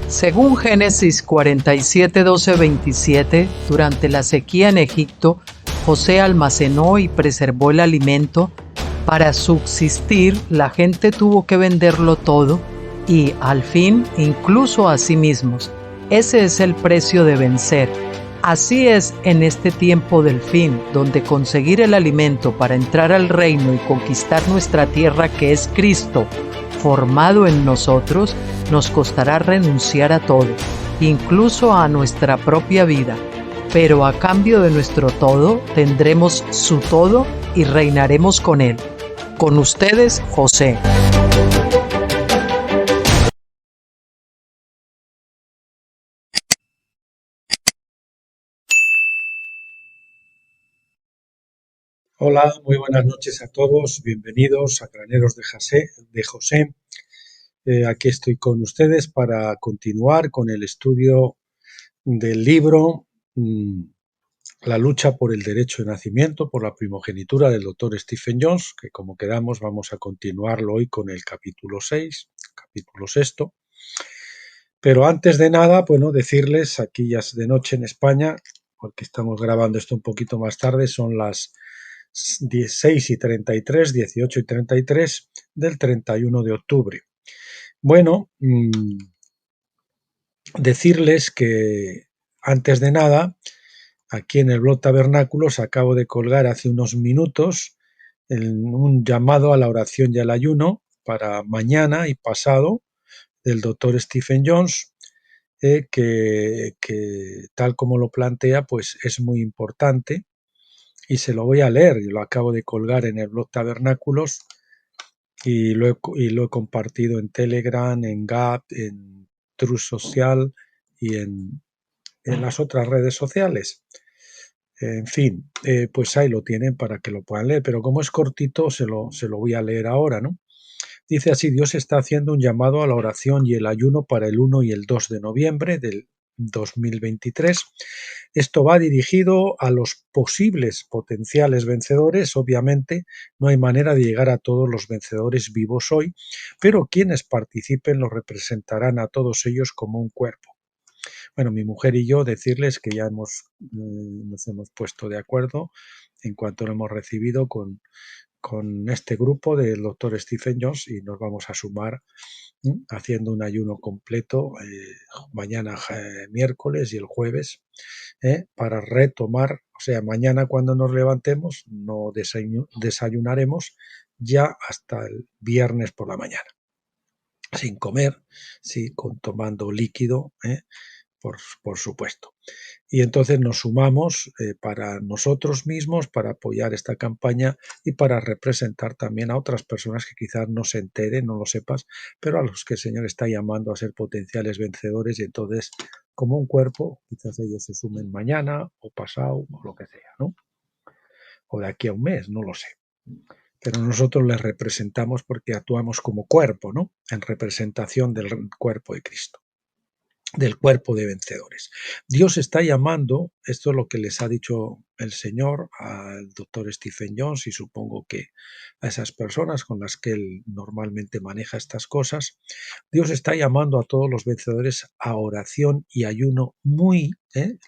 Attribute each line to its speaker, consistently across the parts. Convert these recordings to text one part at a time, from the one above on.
Speaker 1: Según Génesis 47, 12, 27, durante la sequía en Egipto, José almacenó y preservó el alimento. Para subsistir, la gente tuvo que venderlo todo y, al fin, incluso a sí mismos. Ese es el precio de vencer. Así es en este tiempo del fin, donde conseguir el alimento para entrar al reino y conquistar nuestra tierra, que es Cristo, formado en nosotros, nos costará renunciar a todo, incluso a nuestra propia vida. Pero a cambio de nuestro todo, tendremos su todo y reinaremos con él. Con ustedes, José.
Speaker 2: Hola, muy buenas noches a todos. Bienvenidos a Graneros de José. Aquí estoy con ustedes para continuar con el estudio del libro La lucha por el derecho de nacimiento, por la primogenitura del doctor Stephen Jones, que como quedamos vamos a continuarlo hoy con el capítulo 6, capítulo sexto. Pero antes de nada, bueno, decirles, aquí ya es de noche en España, porque estamos grabando esto un poquito más tarde, son las 16:33, 18:33 del 31 de octubre. Bueno, decirles que antes de nada, aquí en el blog Tabernáculos acabo de colgar hace unos minutos un llamado a la oración y al ayuno para mañana y pasado del doctor Stephen Jones, que tal como lo plantea, pues es muy importante. Y se lo voy a leer, y lo acabo de colgar en el blog Tabernáculos y lo he compartido en Telegram, en Gap, en True Social y en las otras redes sociales. En fin, pues ahí lo tienen para que lo puedan leer, pero como es cortito se lo voy a leer ahora, ¿no? Dice así: Dios está haciendo un llamado a la oración y el ayuno para el 1 y el 2 de noviembre del 2023. Esto va dirigido a los posibles potenciales vencedores. Obviamente no hay manera de llegar a todos los vencedores vivos hoy, pero quienes participen los representarán a todos ellos como un cuerpo. Bueno, mi mujer y yo decirles que ya nos hemos puesto de acuerdo en cuanto lo hemos recibido con este grupo del doctor Stephen Jones, y nos vamos a sumar haciendo un ayuno completo mañana miércoles y el jueves, para retomar, o sea, mañana cuando nos levantemos no desayunaremos ya hasta el viernes por la mañana, sin comer, sí, tomando líquido, por supuesto. Y entonces nos sumamos para nosotros mismos, para apoyar esta campaña y para representar también a otras personas que quizás no se enteren, no lo sepas, pero a los que el Señor está llamando a ser potenciales vencedores, y entonces como un cuerpo, quizás ellos se sumen mañana o pasado o lo que sea, ¿no? O de aquí a un mes, no lo sé. Pero nosotros les representamos porque actuamos como cuerpo, ¿no? En representación del cuerpo de Cristo, del cuerpo de vencedores. Dios está llamando, esto es lo que les ha dicho el Señor al doctor Stephen Jones y supongo que a esas personas con las que él normalmente maneja estas cosas. Dios está llamando a todos los vencedores a oración y ayuno muy,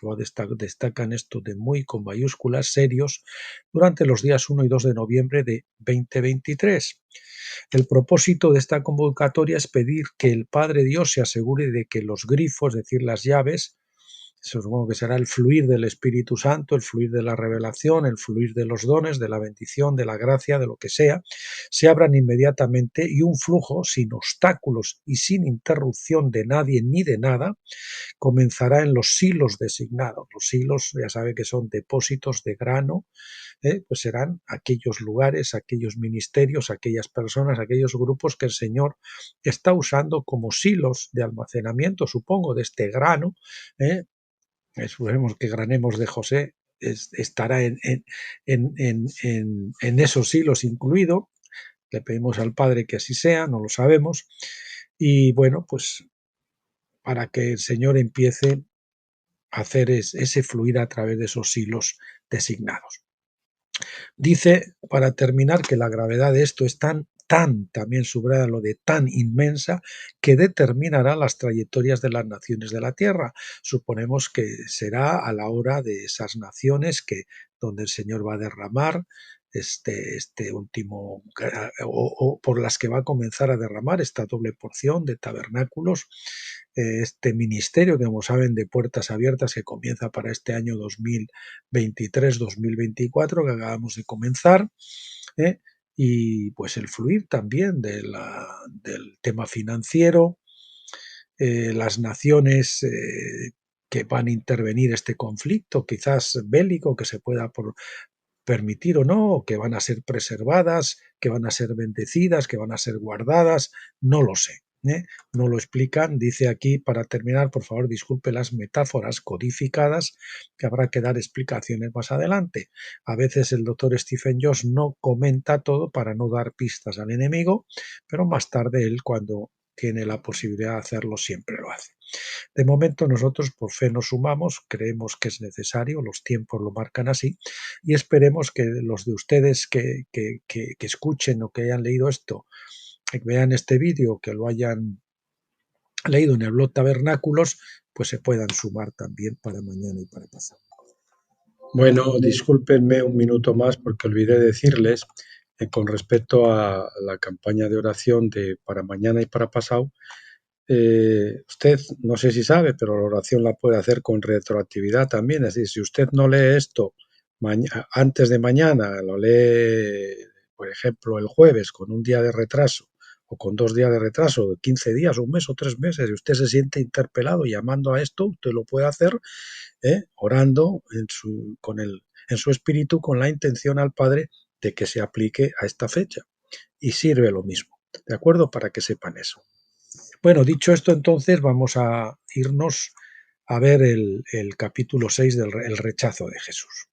Speaker 2: lo destacan esto de muy con mayúsculas, serios, durante los días 1 y 2 de noviembre de 2023. El propósito de esta convocatoria es pedir que el Padre Dios se asegure de que los grifos, es decir, las llaves, supongo que será el fluir del Espíritu Santo, el fluir de la revelación, el fluir de los dones, de la bendición, de la gracia, de lo que sea, se abran inmediatamente y un flujo sin obstáculos y sin interrupción de nadie ni de nada comenzará en los silos designados. Los silos, ya sabe que son depósitos de grano, pues serán aquellos lugares, aquellos ministerios, aquellas personas, aquellos grupos que el Señor está usando como silos de almacenamiento, supongo, de este grano. Suponemos que Granemos de José estará en esos hilos incluido. Le pedimos al Padre que así sea, no lo sabemos. Y bueno, pues para que el Señor empiece a hacer ese fluir a través de esos hilos designados. Dice, para terminar, que la gravedad de esto es tan también subraya lo de tan inmensa, que determinará las trayectorias de las naciones de la tierra. Suponemos que será a la hora de esas naciones donde el Señor va a derramar este último, o por las que va a comenzar a derramar esta doble porción de tabernáculos, este ministerio que, como saben, de puertas abiertas, que comienza para este año 2023-2024, que acabamos de comenzar, y pues el fluir también del tema financiero, las naciones que van a intervenir este conflicto, quizás bélico, que se pueda permitir o no, o que van a ser preservadas, que van a ser bendecidas, que van a ser guardadas, no lo sé. No lo explican. Dice aquí, para terminar, por favor, disculpe las metáforas codificadas, que habrá que dar explicaciones más adelante. A veces el doctor Stephen Jones no comenta todo para no dar pistas al enemigo, pero más tarde él, cuando tiene la posibilidad de hacerlo, siempre lo hace. De momento nosotros por fe nos sumamos, creemos que es necesario, los tiempos lo marcan así, y esperemos que los de ustedes que escuchen o que hayan leído esto, que vean este vídeo, que lo hayan leído en el blog Tabernáculos, pues se puedan sumar también para mañana y para pasado. Bueno, discúlpenme un minuto más porque olvidé decirles con respecto a la campaña de oración para mañana y para pasado. Usted no sé si sabe, pero la oración la puede hacer con retroactividad también. Es decir, si usted no lee esto antes de mañana, lo lee, por ejemplo, el jueves con un día de retraso o con 2 días de retraso, 15 días, un mes o 3 meses, y usted se siente interpelado llamando a esto, usted lo puede hacer orando en su espíritu con la intención al Padre de que se aplique a esta fecha. Y sirve lo mismo, ¿de acuerdo? Para que sepan eso. Bueno, dicho esto, entonces vamos a irnos a ver el capítulo 6 del rechazo de Jesús.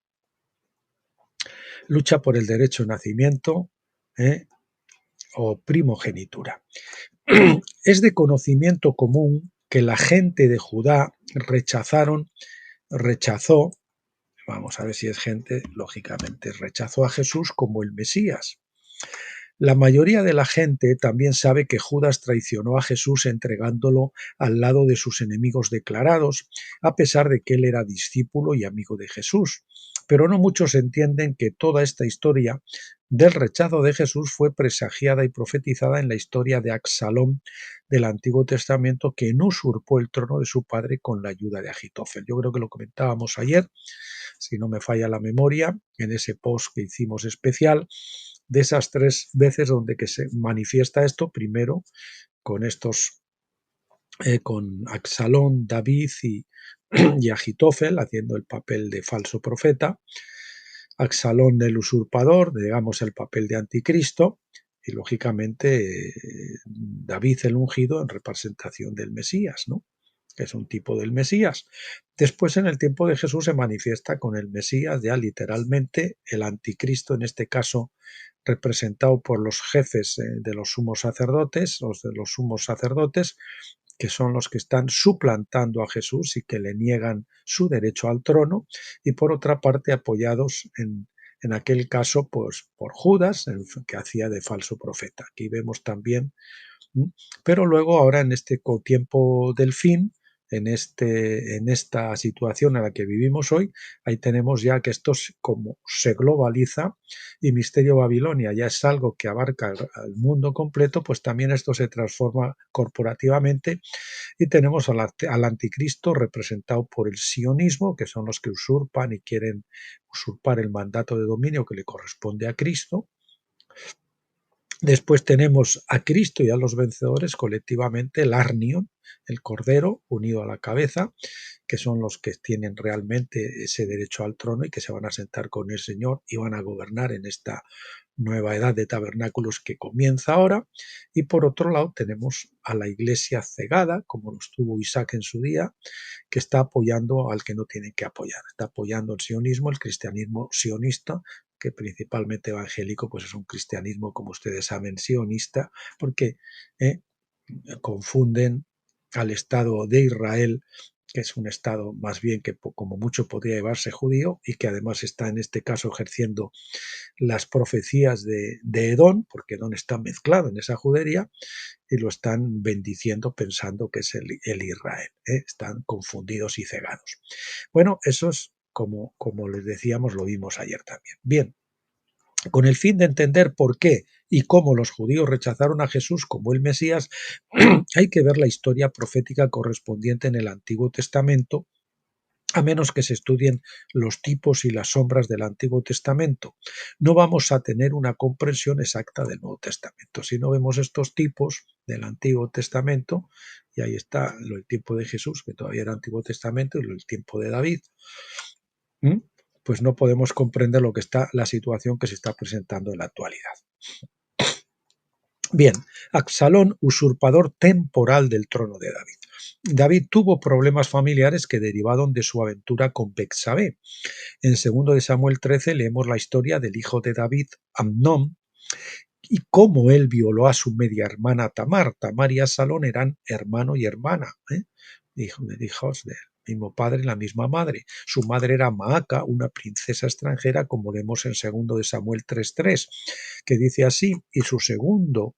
Speaker 2: Lucha por el derecho a nacimiento o primogenitura. Es de conocimiento común que la gente de Judá rechazó, vamos a ver si es gente, lógicamente, rechazó a Jesús como el Mesías. La mayoría de la gente también sabe que Judas traicionó a Jesús entregándolo al lado de sus enemigos declarados, a pesar de que él era discípulo y amigo de Jesús. Pero no muchos entienden que toda esta historia del rechazo de Jesús fue presagiada y profetizada en la historia de Absalón del Antiguo Testamento, que no usurpó el trono de su padre con la ayuda de Agitofel. Yo creo que lo comentábamos ayer, si no me falla la memoria, en ese post que hicimos especial, de esas 3 veces donde que se manifiesta esto, primero con con Absalón, David y Agitofel haciendo el papel de falso profeta, Absalón el usurpador, digamos el papel de anticristo, y lógicamente David el ungido en representación del Mesías, ¿no? Que es un tipo del Mesías. Después, en el tiempo de Jesús, se manifiesta con el Mesías, ya literalmente el anticristo, en este caso representado por los jefes de los sumos sacerdotes, que son los que están suplantando a Jesús y que le niegan su derecho al trono, y por otra parte apoyados en aquel caso pues por Judas, que hacía de falso profeta. Aquí vemos también, pero luego ahora en este tiempo del fin, en esta situación en la que vivimos hoy, ahí tenemos ya que esto como se globaliza y Misterio Babilonia ya es algo que abarca al mundo completo, pues también esto se transforma corporativamente y tenemos al anticristo representado por el sionismo, que son los que usurpan y quieren usurpar el mandato de dominio que le corresponde a Cristo. Después tenemos a Cristo y a los vencedores colectivamente, el Arnion, el Cordero unido a la cabeza, que son los que tienen realmente ese derecho al trono y que se van a sentar con el Señor y van a gobernar en esta nueva edad de tabernáculos que comienza ahora. Y por otro lado tenemos a la iglesia cegada, como lo estuvo Isaac en su día, que está apoyando al que no tiene que apoyar. Está apoyando el sionismo, el cristianismo sionista, que principalmente evangélico, pues es un cristianismo, como ustedes saben, sionista, porque confunden al Estado de Israel que es un estado más bien que como mucho podría llevarse judío y que además está en este caso ejerciendo las profecías de Edom, porque Edom está mezclado en esa judería, y lo están bendiciendo pensando que es el Israel. Están confundidos y cegados. Bueno, eso es como les decíamos, lo vimos ayer también. Bien, con el fin de entender por qué y cómo los judíos rechazaron a Jesús como el Mesías, hay que ver la historia profética correspondiente en el Antiguo Testamento, a menos que se estudien los tipos y las sombras del Antiguo Testamento. No vamos a tener una comprensión exacta del Nuevo Testamento. Si no vemos estos tipos del Antiguo Testamento, y ahí está el tiempo de Jesús, que todavía era Antiguo Testamento, y el tiempo de David, pues no podemos comprender lo que está, la situación que se está presentando en la actualidad. Bien, Absalón, usurpador temporal del trono de David. David tuvo problemas familiares que derivaron de su aventura con Betsabé. En 2 de Samuel 13 leemos la historia del hijo de David, Amnón, y cómo él violó a su media hermana Tamar. Tamar y Absalón eran hermano y hermana, hijos del mismo padre y la misma madre. Su madre era Maaca, una princesa extranjera, como leemos en 2 de Samuel 3:3, que dice así: y su segundo,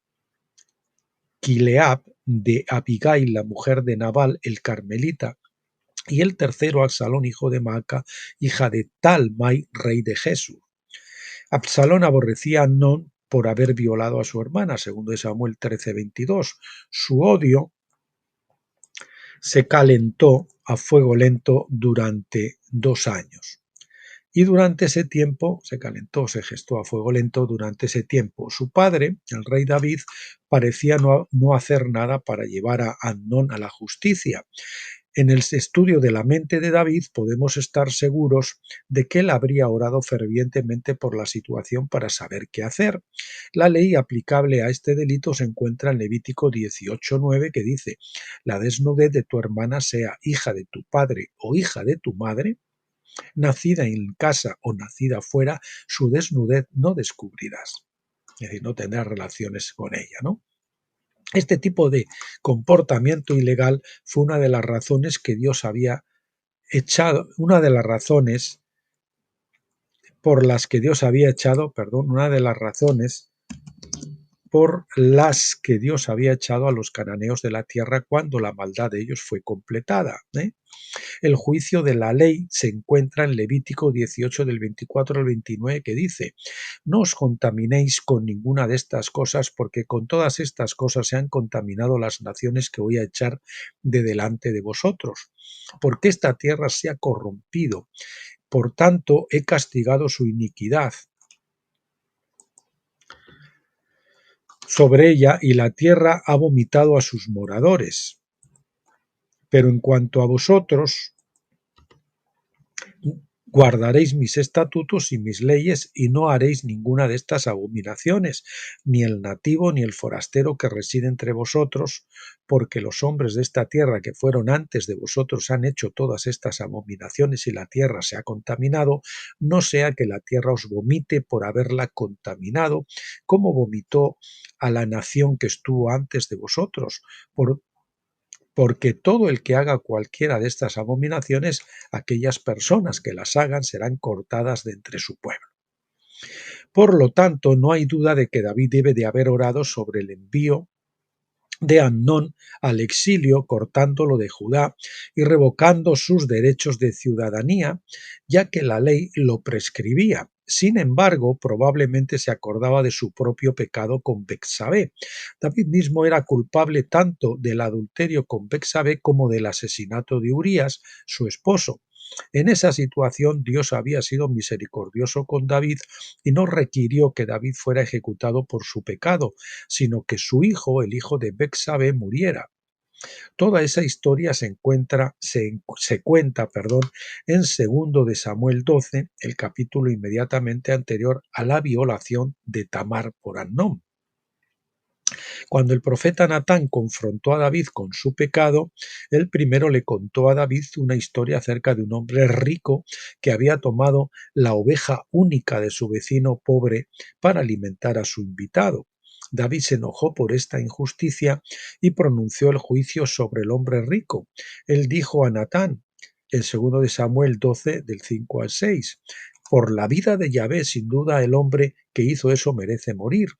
Speaker 2: Kileab, de Abigail, la mujer de Nabal el carmelita, y el tercero, Absalón, hijo de Maaca, hija de Talmai, rey de Jesús. Absalón aborrecía a Amnón por haber violado a su hermana, 2 de Samuel 13:22. Su odio se calentó a fuego lento durante 2 años. Y durante ese tiempo se gestó a fuego lento durante ese tiempo. Su padre, el rey David, parecía no hacer nada para llevar a Amnón a la justicia. En el estudio de la mente de David podemos estar seguros de que él habría orado fervientemente por la situación para saber qué hacer. La ley aplicable a este delito se encuentra en Levítico 18:9, que dice: la desnudez de tu hermana, sea hija de tu padre o hija de tu madre, nacida en casa o nacida fuera, su desnudez no descubrirás. Es decir, no tendrás relaciones con ella, ¿no? Este tipo de comportamiento ilegal fue una de las razones que Dios había echado, una de las razones por las que Dios había echado, una de las razones por las que Dios había echado a los cananeos de la tierra cuando la maldad de ellos fue completada. El juicio de la ley se encuentra en Levítico 18 del 24 al 29, que dice: no os contaminéis con ninguna de estas cosas, porque con todas estas cosas se han contaminado las naciones que voy a echar de delante de vosotros, porque esta tierra se ha corrompido, por tanto he castigado su iniquidad sobre ella, y la tierra ha vomitado a sus moradores. Pero en cuanto a vosotros, guardaréis mis estatutos y mis leyes, y no haréis ninguna de estas abominaciones, ni el nativo ni el forastero que reside entre vosotros, porque los hombres de esta tierra que fueron antes de vosotros han hecho todas estas abominaciones y la tierra se ha contaminado, no sea que la tierra os vomite por haberla contaminado, como vomitó a la nación que estuvo antes de vosotros, porque todo el que haga cualquiera de estas abominaciones, aquellas personas que las hagan serán cortadas de entre su pueblo. Por lo tanto, no hay duda de que David debe de haber orado sobre el envío de Amnón al exilio, cortándolo de Judá y revocando sus derechos de ciudadanía, ya que la ley lo prescribía. Sin embargo, probablemente se acordaba de su propio pecado con Betsabé. David mismo era culpable tanto del adulterio con Betsabé como del asesinato de Urías, su esposo. En esa situación Dios había sido misericordioso con David y no requirió que David fuera ejecutado por su pecado, sino que su hijo, el hijo de Betsabé, muriera. Toda esa historia se cuenta, en 2 de Samuel 12, el capítulo inmediatamente anterior a la violación de Tamar por Amnón. Cuando el profeta Natán confrontó a David con su pecado, él primero le contó a David una historia acerca de un hombre rico que había tomado la oveja única de su vecino pobre para alimentar a su invitado. David se enojó por esta injusticia y pronunció el juicio sobre el hombre rico. Él dijo a Natán, en 2 de Samuel 12, del 5 al 6, por la vida de Yahvé, sin duda el hombre que hizo eso merece morir,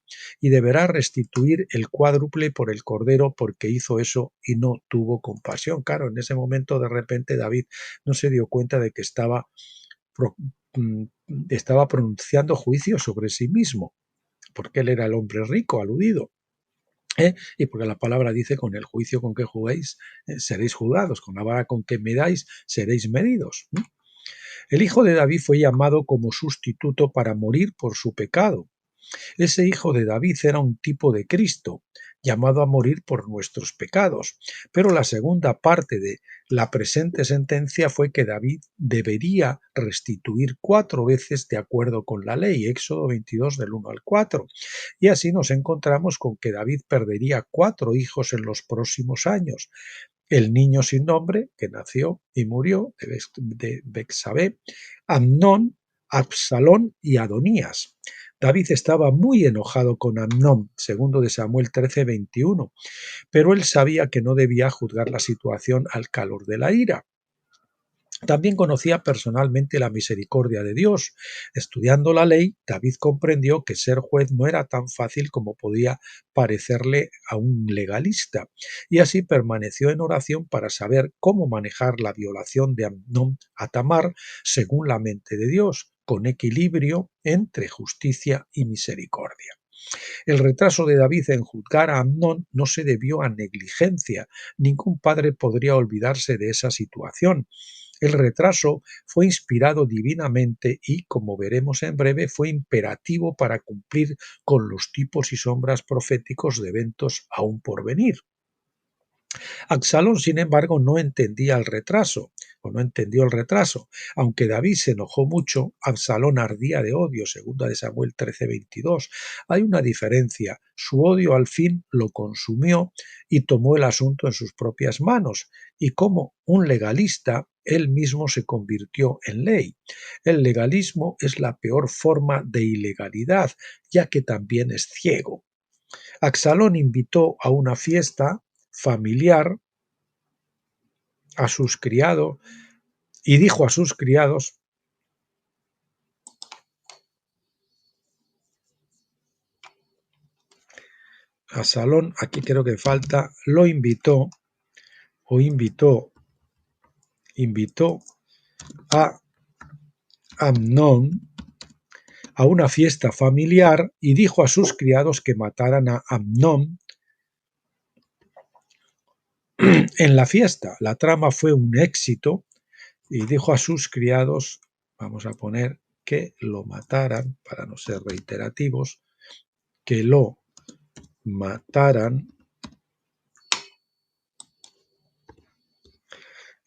Speaker 2: y deberá restituir el cuádruple por el cordero porque hizo eso y no tuvo compasión. Claro, en ese momento de repente David no se dio cuenta de que estaba pronunciando juicio sobre sí mismo, porque él era el hombre rico aludido. Y porque la palabra dice, con el juicio con que juguéis, seréis juzgados, con la vara con que medáis, seréis medidos. El hijo de David fue llamado como sustituto para morir por su pecado. Ese hijo de David era un tipo de Cristo, llamado a morir por nuestros pecados. Pero la segunda parte de la presente sentencia fue que David debería restituir 4 veces de acuerdo con la ley, Éxodo 22 del 1 al 4. Y así nos encontramos con que David perdería 4 hijos en los próximos años. El niño sin nombre, que nació y murió, de Betsabé, Amnón, Absalón y Adonías. David estaba muy enojado con Amnón, 2 de Samuel 13, 21, pero él sabía que no debía juzgar la situación al calor de la ira. También conocía personalmente la misericordia de Dios. Estudiando la ley, David comprendió que ser juez no era tan fácil como podía parecerle a un legalista, y así permaneció en oración para saber cómo manejar la violación de Amnón a Tamar según la mente de Dios, con equilibrio entre justicia y misericordia. El retraso de David en juzgar a Amnón no se debió a negligencia. Ningún padre podría olvidarse de esa situación. El retraso fue inspirado divinamente y, como veremos en breve, fue imperativo para cumplir con los tipos y sombras proféticos de eventos aún por venir. Absalón, sin embargo, no entendía el retraso, o no entendió el retraso. Aunque David se enojó mucho, Absalón ardía de odio, 2 de Samuel 13:22. Hay una diferencia. Su odio al fin lo consumió y tomó el asunto en sus propias manos, y como un legalista, él mismo se convirtió en ley. El legalismo es la peor forma de ilegalidad, ya que también es ciego. Absalón invitó a una fiesta familiar a sus criados y dijo a sus criados: Absalón, aquí creo que falta, lo invitó a Amnón a una fiesta familiar y dijo a sus criados que mataran a Amnón en la fiesta. La trama fue un éxito y dijo a sus criados, vamos a poner que lo mataran, para no ser reiterativos, que lo mataran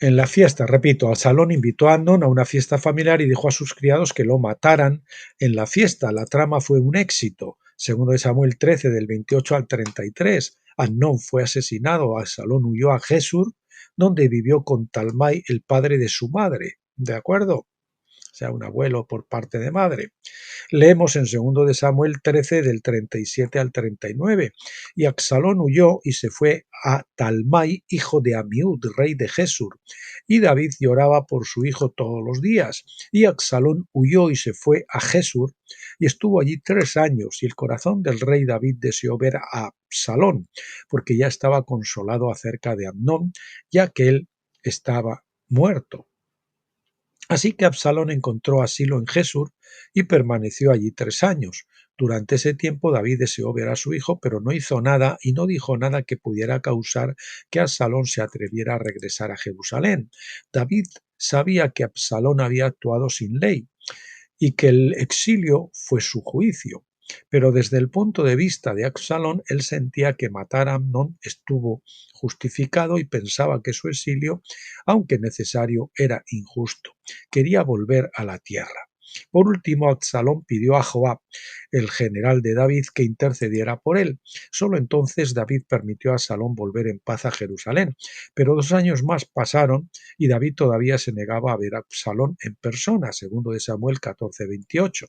Speaker 2: en la fiesta. Repito, Absalón invitó a Amnón a una fiesta familiar y dijo a sus criados que lo mataran en la fiesta. La trama fue un éxito. 2 de Samuel 13, del 28 al 33. Amnón fue asesinado. Absalón huyó a Gesur, donde vivió con Talmai, el padre de su madre. ¿De acuerdo? O sea, un abuelo por parte de madre. Leemos en 2 de Samuel 13, del 37 al 39. Y Absalón huyó y se fue a Talmai, hijo de Amiud, rey de Gesur. Y David lloraba por su hijo todos los días. Y Absalón huyó y se fue a Gesur y estuvo allí 3 años. Y el corazón del rey David deseó ver a Absalón, porque ya estaba consolado acerca de Amnón, ya que él estaba muerto. Así que Absalón encontró asilo en Gesur y permaneció allí 3 años. Durante ese tiempo David deseó ver a su hijo, pero no hizo nada y no dijo nada que pudiera causar que Absalón se atreviera a regresar a Jerusalén. David sabía que Absalón había actuado sin ley y que el exilio fue su juicio. Pero desde el punto de vista de Absalón, él sentía que matar a Amnón estuvo justificado y pensaba que su exilio, aunque necesario, era injusto. Quería volver a la tierra. Por último, Absalón pidió a Joab, el general de David, que intercediera por él. Solo entonces David permitió a Absalón volver en paz a Jerusalén. Pero 2 años más pasaron y David todavía se negaba a ver a Absalón en persona, 2 de Samuel 14:28.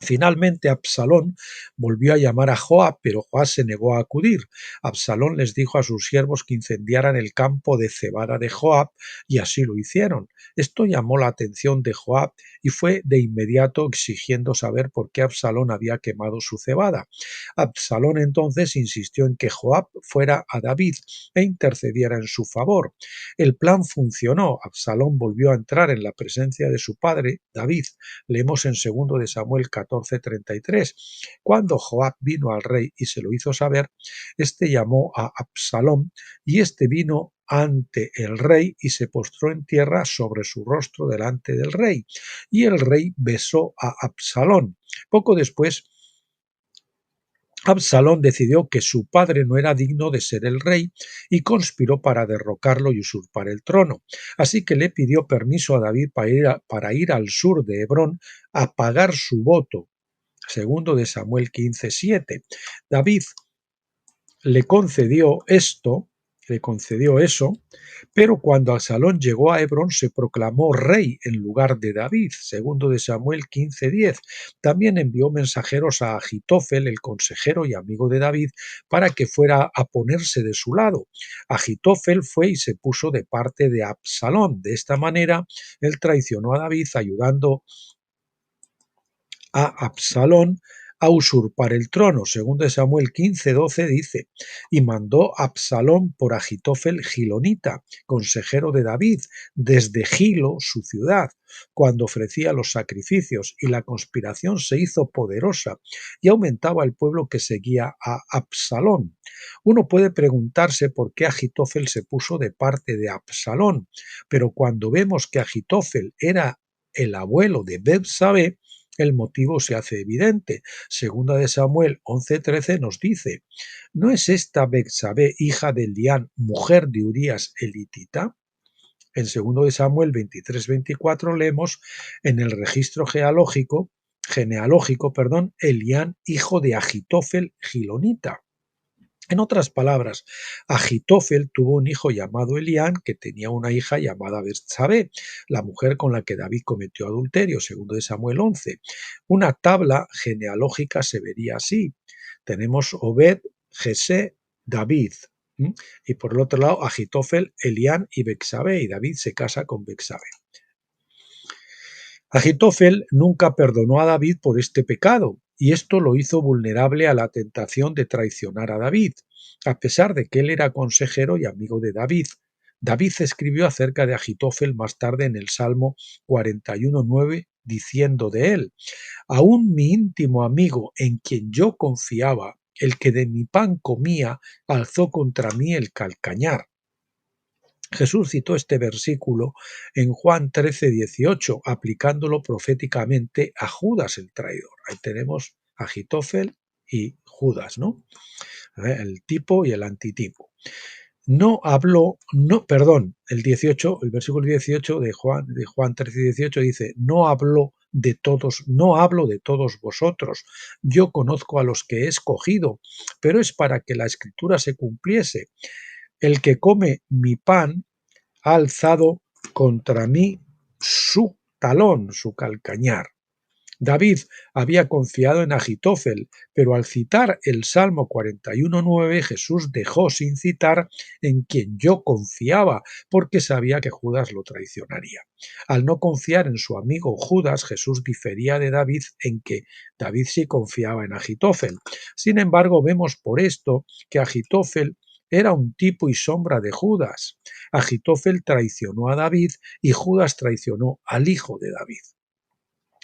Speaker 2: Finalmente Absalón volvió a llamar a Joab, pero Joab se negó a acudir. Absalón les dijo a sus siervos que incendiaran el campo de cebada de Joab, y así lo hicieron. Esto llamó la atención de Joab y fue de inmediato exigiendo saber por qué Absalón había quemado su cebada. Absalón entonces insistió en que Joab fuera a David e intercediera en su favor. El plan funcionó. Absalón volvió a entrar en la presencia de su padre, David. Leemos en 2 de Samuel 14:33. Cuando Joab vino al rey y se lo hizo saber, este llamó a Absalón, y este vino ante el rey y se postró en tierra sobre su rostro delante del rey. Y el rey besó a Absalón. Poco después, Absalón decidió que su padre no era digno de ser el rey y conspiró para derrocarlo y usurpar el trono. Así que le pidió permiso a David para ir al sur de Hebrón a pagar su voto. 2 de Samuel 15:7. David le concedió eso, pero cuando Absalón llegó a Hebrón se proclamó rey en lugar de David. 2 de Samuel 15:10. También envió mensajeros a Agitofel, el consejero y amigo de David, para que fuera a ponerse de su lado. Agitofel fue y se puso de parte de Absalón. De esta manera, él traicionó a David, ayudando a Absalón a usurpar el trono. 2 Samuel 15:12 dice: y mandó Absalón por Agitofel Gilonita, consejero de David, desde Gilo, su ciudad, cuando ofrecía los sacrificios, y la conspiración se hizo poderosa y aumentaba el pueblo que seguía a Absalón. Uno puede preguntarse por qué Agitofel se puso de parte de Absalón, pero cuando vemos que Agitofel era el abuelo de Betsabé, el motivo se hace evidente. 2 de Samuel 11:13 nos dice: ¿no es esta Betsabé hija de Elián, mujer de Urías el hitita? En 2 de Samuel 23:24 leemos en el registro genealógico, Elián, hijo de Agitofel Gilonita. En otras palabras, Agitofel tuvo un hijo llamado Elián, que tenía una hija llamada Betsabé, la mujer con la que David cometió adulterio, 2 de Samuel 11. Una tabla genealógica se vería así. Tenemos Obed, Jesé, David. Y por el otro lado, Agitofel, Elián y Betsabé, y David se casa con Betsabé. Agitofel nunca perdonó a David por este pecado, y esto lo hizo vulnerable a la tentación de traicionar a David, a pesar de que él era consejero y amigo de David. David escribió acerca de Agitofel más tarde en el Salmo 41:9, diciendo de él: aún mi íntimo amigo, en quien yo confiaba, el que de mi pan comía, alzó contra mí el calcañar. Jesús citó este versículo en Juan 13:18, aplicándolo proféticamente a Judas el traidor. Ahí tenemos a Agitofel y Judas, ¿no? El tipo y el antitipo. El versículo 18 de Juan 13:18 dice: no hablo de todos vosotros, yo conozco a los que he escogido, pero es para que la escritura se cumpliese. El que come mi pan ha alzado contra mí su talón, su calcañar. David había confiado en Agitofel, pero al citar el Salmo 41:9, Jesús dejó sin citar en quien yo confiaba, porque sabía que Judas lo traicionaría. Al no confiar en su amigo Judas, Jesús difería de David en que David sí confiaba en Agitofel. Sin embargo, vemos por esto que Agitofel era un tipo y sombra de Judas. Agitofel traicionó a David y Judas traicionó al hijo de David.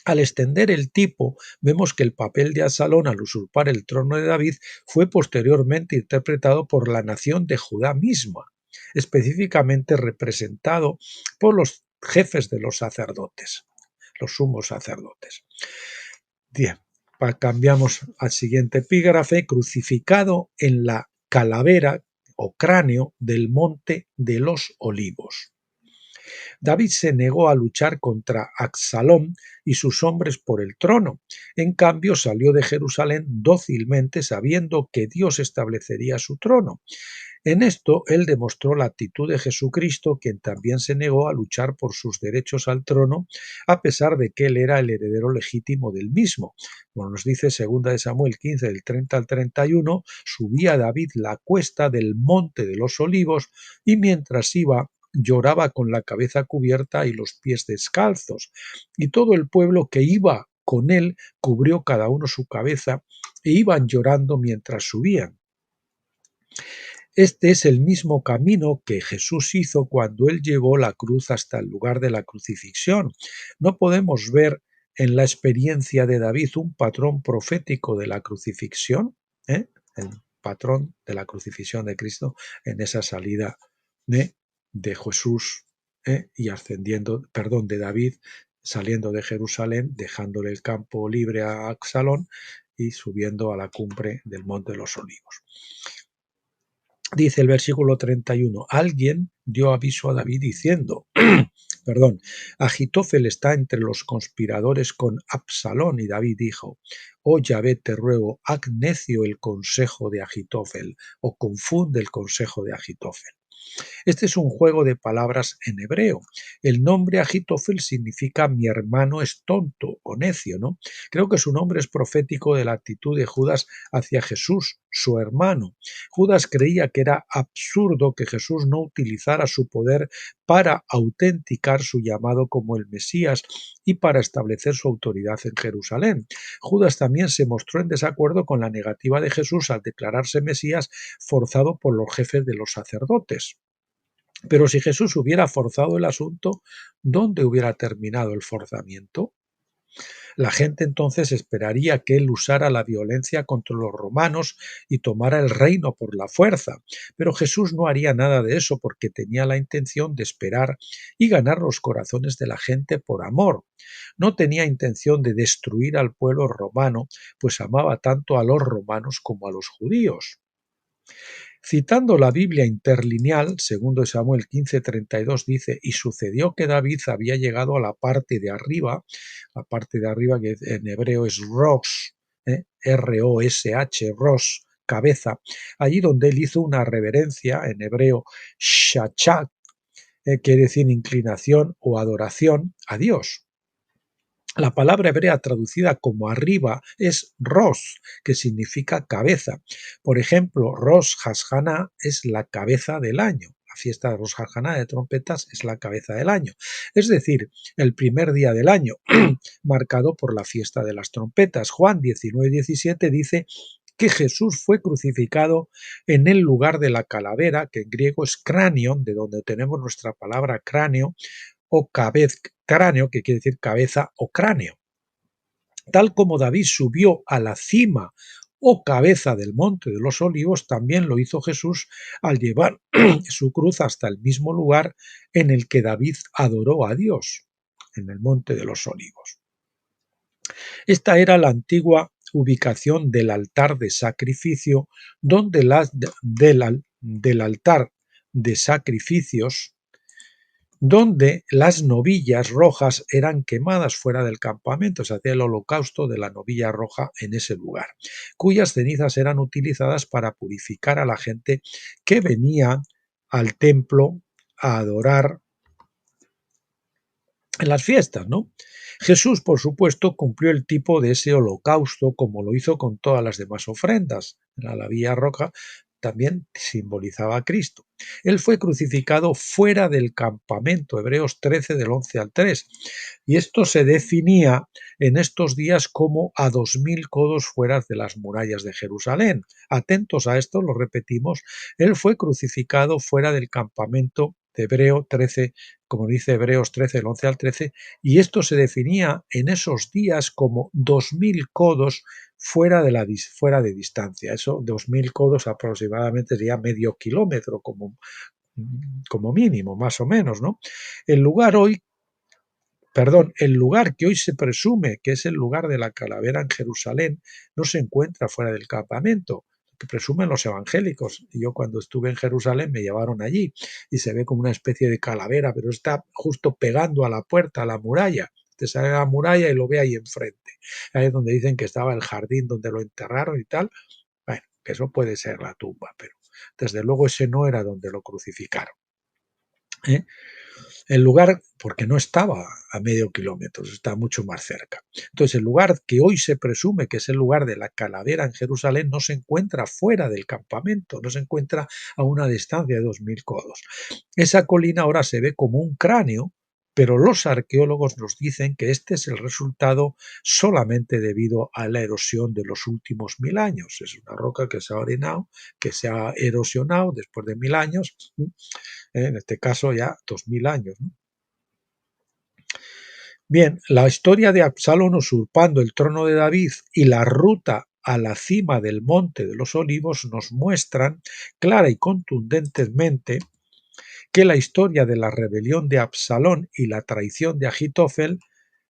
Speaker 2: Al extender el tipo, vemos que el papel de Absalón al usurpar el trono de David fue posteriormente interpretado por la nación de Judá misma, específicamente representado por los jefes de los sacerdotes, los sumos sacerdotes. Bien, cambiamos al siguiente epígrafe: crucificado en la calavera o cráneo del Monte de los Olivos. David se negó a luchar contra Absalón y sus hombres por el trono. En cambio, salió de Jerusalén dócilmente sabiendo que Dios establecería su trono. En esto él demostró la actitud de Jesucristo, quien también se negó a luchar por sus derechos al trono, a pesar de que él era el heredero legítimo del mismo. Como nos dice 2 de Samuel 15, del 30 al 31, subía David la cuesta del monte de los olivos y mientras iba lloraba con la cabeza cubierta y los pies descalzos, y todo el pueblo que iba con él cubrió cada uno su cabeza e iban llorando mientras subían. Este es el mismo camino que Jesús hizo cuando él llevó la cruz hasta el lugar de la crucifixión. No podemos ver en la experiencia de David un patrón profético de la crucifixión, el patrón de la crucifixión de Cristo en esa salida de Jesús y ascendiendo, de David saliendo de Jerusalén, dejándole el campo libre a Absalón y subiendo a la cumbre del Monte de los Olivos. Dice el versículo 31, alguien dio aviso a David diciendo, Ahitófel está entre los conspiradores con Absalón, y David dijo, oh Yahvé, te ruego, haz necio el consejo de Ahitófel, o confunde el consejo de Ahitófel. Este es un juego de palabras en hebreo. El nombre Ahitofel significa mi hermano es tonto o necio, ¿no? Creo que su nombre es profético de la actitud de Judas hacia Jesús, su hermano. Judas creía que era absurdo que Jesús no utilizara su poder para autenticar su llamado como el Mesías y para establecer su autoridad en Jerusalén. Judas también se mostró en desacuerdo con la negativa de Jesús al declararse Mesías forzado por los jefes de los sacerdotes. Pero si Jesús hubiera forzado el asunto, ¿dónde hubiera terminado el forzamiento? La gente entonces esperaría que él usara la violencia contra los romanos y tomara el reino por la fuerza, pero Jesús no haría nada de eso porque tenía la intención de esperar y ganar los corazones de la gente por amor. No tenía intención de destruir al pueblo romano, pues amaba tanto a los romanos como a los judíos. Citando la Biblia interlineal, 2 Samuel 15:32 dice, y sucedió que David había llegado a la parte de arriba que en hebreo es Rosh, R-O-S-H, Rosh, cabeza, allí donde él hizo una reverencia, en hebreo Shachak, quiere decir inclinación o adoración a Dios. La palabra hebrea traducida como arriba es Rosh, que significa cabeza. Por ejemplo, Rosh Hashanah es la cabeza del año. La fiesta de Rosh Hashanah de trompetas es la cabeza del año. Es decir, el primer día del año, marcado por la fiesta de las trompetas. Juan 19:17 dice que Jesús fue crucificado en el lugar de la calavera, que en griego es cranion, de donde tenemos nuestra palabra cráneo, o cráneo, que quiere decir cabeza o cráneo. Tal como David subió a la cima o cabeza del monte de los olivos, también lo hizo Jesús al llevar su cruz hasta el mismo lugar en el que David adoró a Dios, en el monte de los olivos. Esta era la antigua ubicación del altar de sacrificio, donde del altar de sacrificios, donde las novillas rojas eran quemadas fuera del campamento, se hacía el holocausto de la novilla roja en ese lugar, cuyas cenizas eran utilizadas para purificar a la gente que venía al templo a adorar en las fiestas, ¿no? Jesús, por supuesto, cumplió el tipo de ese holocausto como lo hizo con todas las demás ofrendas. La novilla roja también simbolizaba a Cristo. Él fue crucificado fuera del campamento, Hebreos 13 del 11 al 3, y esto se definía en estos días como a 2000 codos fuera de las murallas de Jerusalén. Atentos a esto, lo repetimos, él fue crucificado fuera del campamento de Hebreo 13, como dice Hebreos 13 del 11 al 13, y esto se definía en esos días como 2000 codos fuera de distancia. Eso, 2000 codos aproximadamente sería medio kilómetro como mínimo, más o menos, ¿no? El lugar que hoy se presume que es el lugar de la calavera en Jerusalén no se encuentra fuera del campamento. que presumen los evangélicos. Y yo cuando estuve en Jerusalén me llevaron allí y se ve como una especie de calavera, pero está justo pegando a la puerta, a la muralla. Te sale a la muralla y lo ve ahí enfrente. Ahí es donde dicen que estaba el jardín donde lo enterraron y tal. Bueno, que eso puede ser la tumba, pero desde luego ese no era donde lo crucificaron. El lugar, porque no estaba a medio kilómetro, está mucho más cerca. Entonces, el lugar que hoy se presume que es el lugar de la calavera en Jerusalén no se encuentra fuera del campamento, no se encuentra a una distancia de 2000 codos. Esa colina ahora se ve como un cráneo, pero los arqueólogos nos dicen que este es el resultado solamente debido a la erosión de los últimos 1000 años. Es una roca que se ha orinado, que se ha erosionado después de 1000 años, en este caso ya 2000 años, ¿no? Bien, la historia de Absalón usurpando el trono de David y la ruta a la cima del Monte de los Olivos nos muestran clara y contundentemente que la historia de la rebelión de Absalón y la traición de Agitofel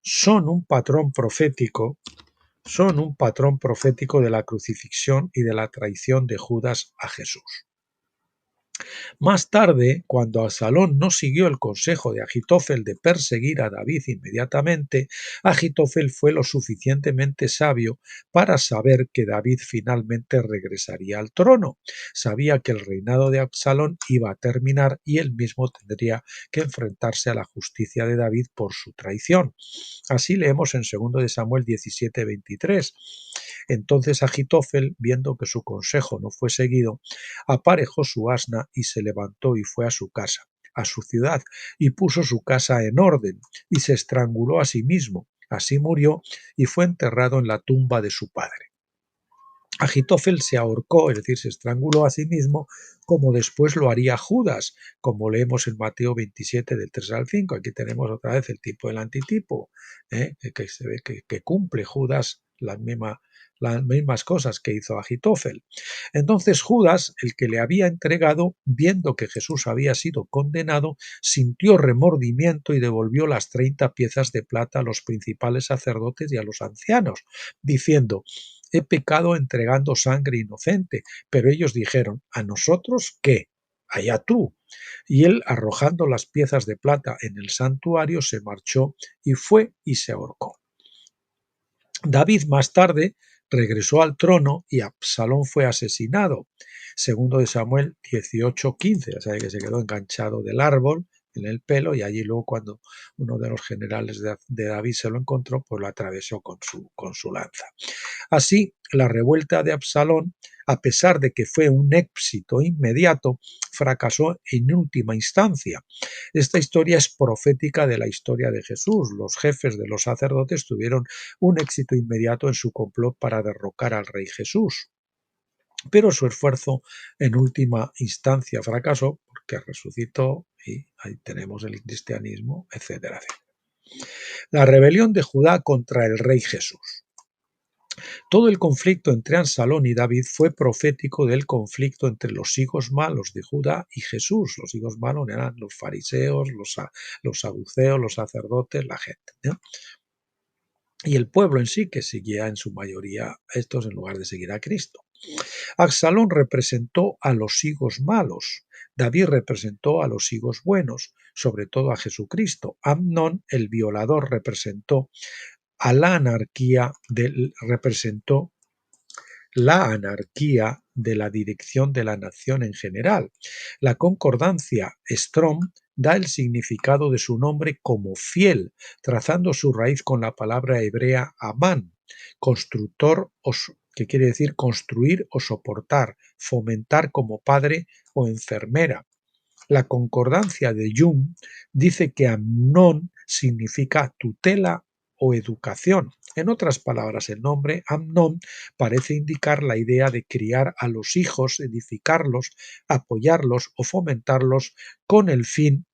Speaker 2: son un patrón profético de la crucifixión y de la traición de Judas a Jesús. Más tarde, cuando Absalón no siguió el consejo de Agitofel de perseguir a David inmediatamente, Agitofel fue lo suficientemente sabio para saber que David finalmente regresaría al trono. Sabía que el reinado de Absalón iba a terminar y él mismo tendría que enfrentarse a la justicia de David por su traición. Así leemos en 2 de Samuel 17:23. Entonces Agitofel, viendo que su consejo no fue seguido, aparejó su asna y se levantó y fue a su casa, a su ciudad, y puso su casa en orden, y se estranguló a sí mismo. Así murió y fue enterrado en la tumba de su padre. Agitofel se ahorcó, es decir, se estranguló a sí mismo, como después lo haría Judas, como leemos en Mateo 27 del 3 al 5. Aquí tenemos otra vez el tipo del antitipo, que se ve que cumple Judas las mismas cosas que hizo Agitofel. Entonces Judas, el que le había entregado, viendo que Jesús había sido condenado, sintió remordimiento y devolvió las 30 piezas de plata a los principales sacerdotes y a los ancianos, diciendo: he pecado entregando sangre inocente. Pero ellos dijeron: ¿a nosotros qué? Allá tú. Y él, arrojando las piezas de plata en el santuario, se marchó y fue y se ahorcó. David más tarde regresó al trono y Absalón fue asesinado. 2 de Samuel 18:15, ya sabe que se quedó enganchado del árbol en el pelo y allí luego cuando uno de los generales de David se lo encontró, pues lo atravesó con su lanza. Así, la revuelta de Absalón, a pesar de que fue un éxito inmediato, fracasó en última instancia. Esta historia es profética de la historia de Jesús. Los jefes de los sacerdotes tuvieron un éxito inmediato en su complot para derrocar al rey Jesús. Pero su esfuerzo en última instancia fracasó porque resucitó y ahí tenemos el cristianismo, etcétera, etcétera. La rebelión de Judá contra el rey Jesús. Todo el conflicto entre Absalón y David fue profético del conflicto entre los hijos malos de Judá y Jesús. Los hijos malos eran los fariseos, los saduceos, los sacerdotes, la gente, ¿no? Y el pueblo en sí, que seguía en su mayoría a estos en lugar de seguir a Cristo. Absalón representó a los higos malos, David representó a los higos buenos, sobre todo a Jesucristo. Amnón, el violador, representó la anarquía de la dirección de la nación en general. La concordancia Strong da el significado de su nombre como fiel, trazando su raíz con la palabra hebrea amán, constructor, que quiere decir construir o soportar, fomentar como padre o enfermera. La concordancia de Jung dice que Amnón significa tutela o educación. En otras palabras, el nombre Amnón parece indicar la idea de criar a los hijos, edificarlos, apoyarlos o fomentarlos con el fin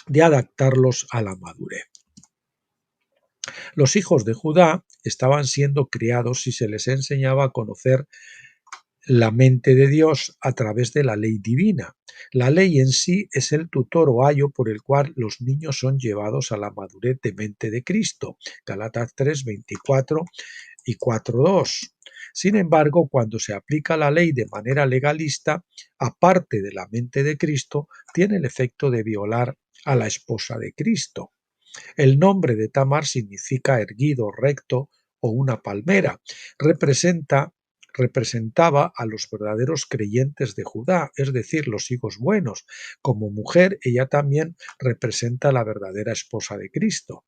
Speaker 2: de adaptarlos a la madurez. Los hijos de Judá estaban siendo criados y se les enseñaba a conocer la mente de Dios a través de la ley divina. La ley en sí es el tutor o ayo por el cual los niños son llevados a la madurez de mente de Cristo. Gálatas 3:24 y 4:2. Sin embargo, cuando se aplica la ley de manera legalista, aparte de la mente de Cristo, tiene el efecto de violar a la esposa de Cristo. El nombre de Tamar significa erguido, recto o una palmera. Representaba a los verdaderos creyentes de Judá, es decir, los hijos buenos. Como mujer, ella también representa a la verdadera esposa de Cristo.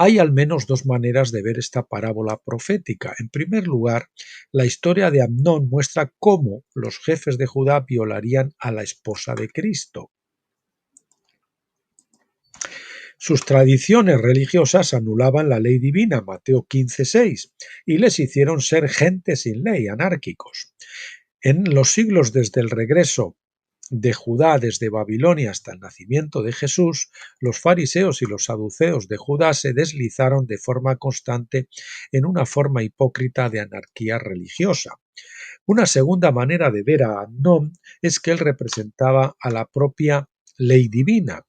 Speaker 2: Hay al menos dos maneras de ver esta parábola profética. En primer lugar, la historia de Amnón muestra cómo los jefes de Judá violarían a la esposa de Cristo. Sus tradiciones religiosas anulaban la ley divina, Mateo 15:6, y les hicieron ser gente sin ley, anárquicos. En los siglos desde el regreso de Judá desde Babilonia hasta el nacimiento de Jesús, los fariseos y los saduceos de Judá se deslizaron de forma constante en una forma hipócrita de anarquía religiosa. Una segunda manera de ver a Amnón es que él representaba a la propia ley divina.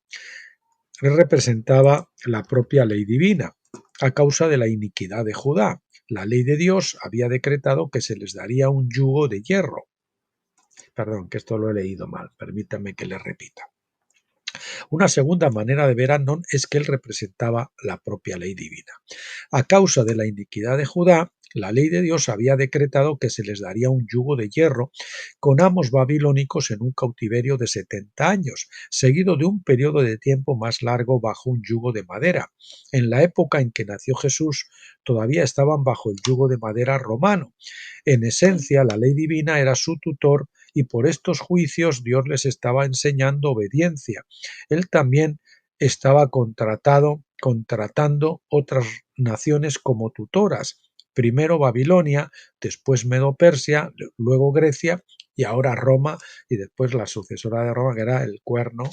Speaker 2: Representaba la propia ley divina, a causa de la iniquidad de Judá. La ley de Dios había decretado que se les daría un yugo de hierro. Perdón, que esto lo he leído mal, permítame que le repita. Una segunda manera de ver a Amnón es que él representaba la propia ley divina. A causa de la iniquidad de Judá, la ley de Dios había decretado que se les daría un yugo de hierro con amos babilónicos en un cautiverio de 70 años, seguido de un periodo de tiempo más largo bajo un yugo de madera. En la época en que nació Jesús, todavía estaban bajo el yugo de madera romano. En esencia, la ley divina era su tutor y por estos juicios Dios les estaba enseñando obediencia. Él también estaba contratando otras naciones como tutoras, primero Babilonia, después Medo-Persia, luego Grecia y ahora Roma y después la sucesora de Roma que era el cuerno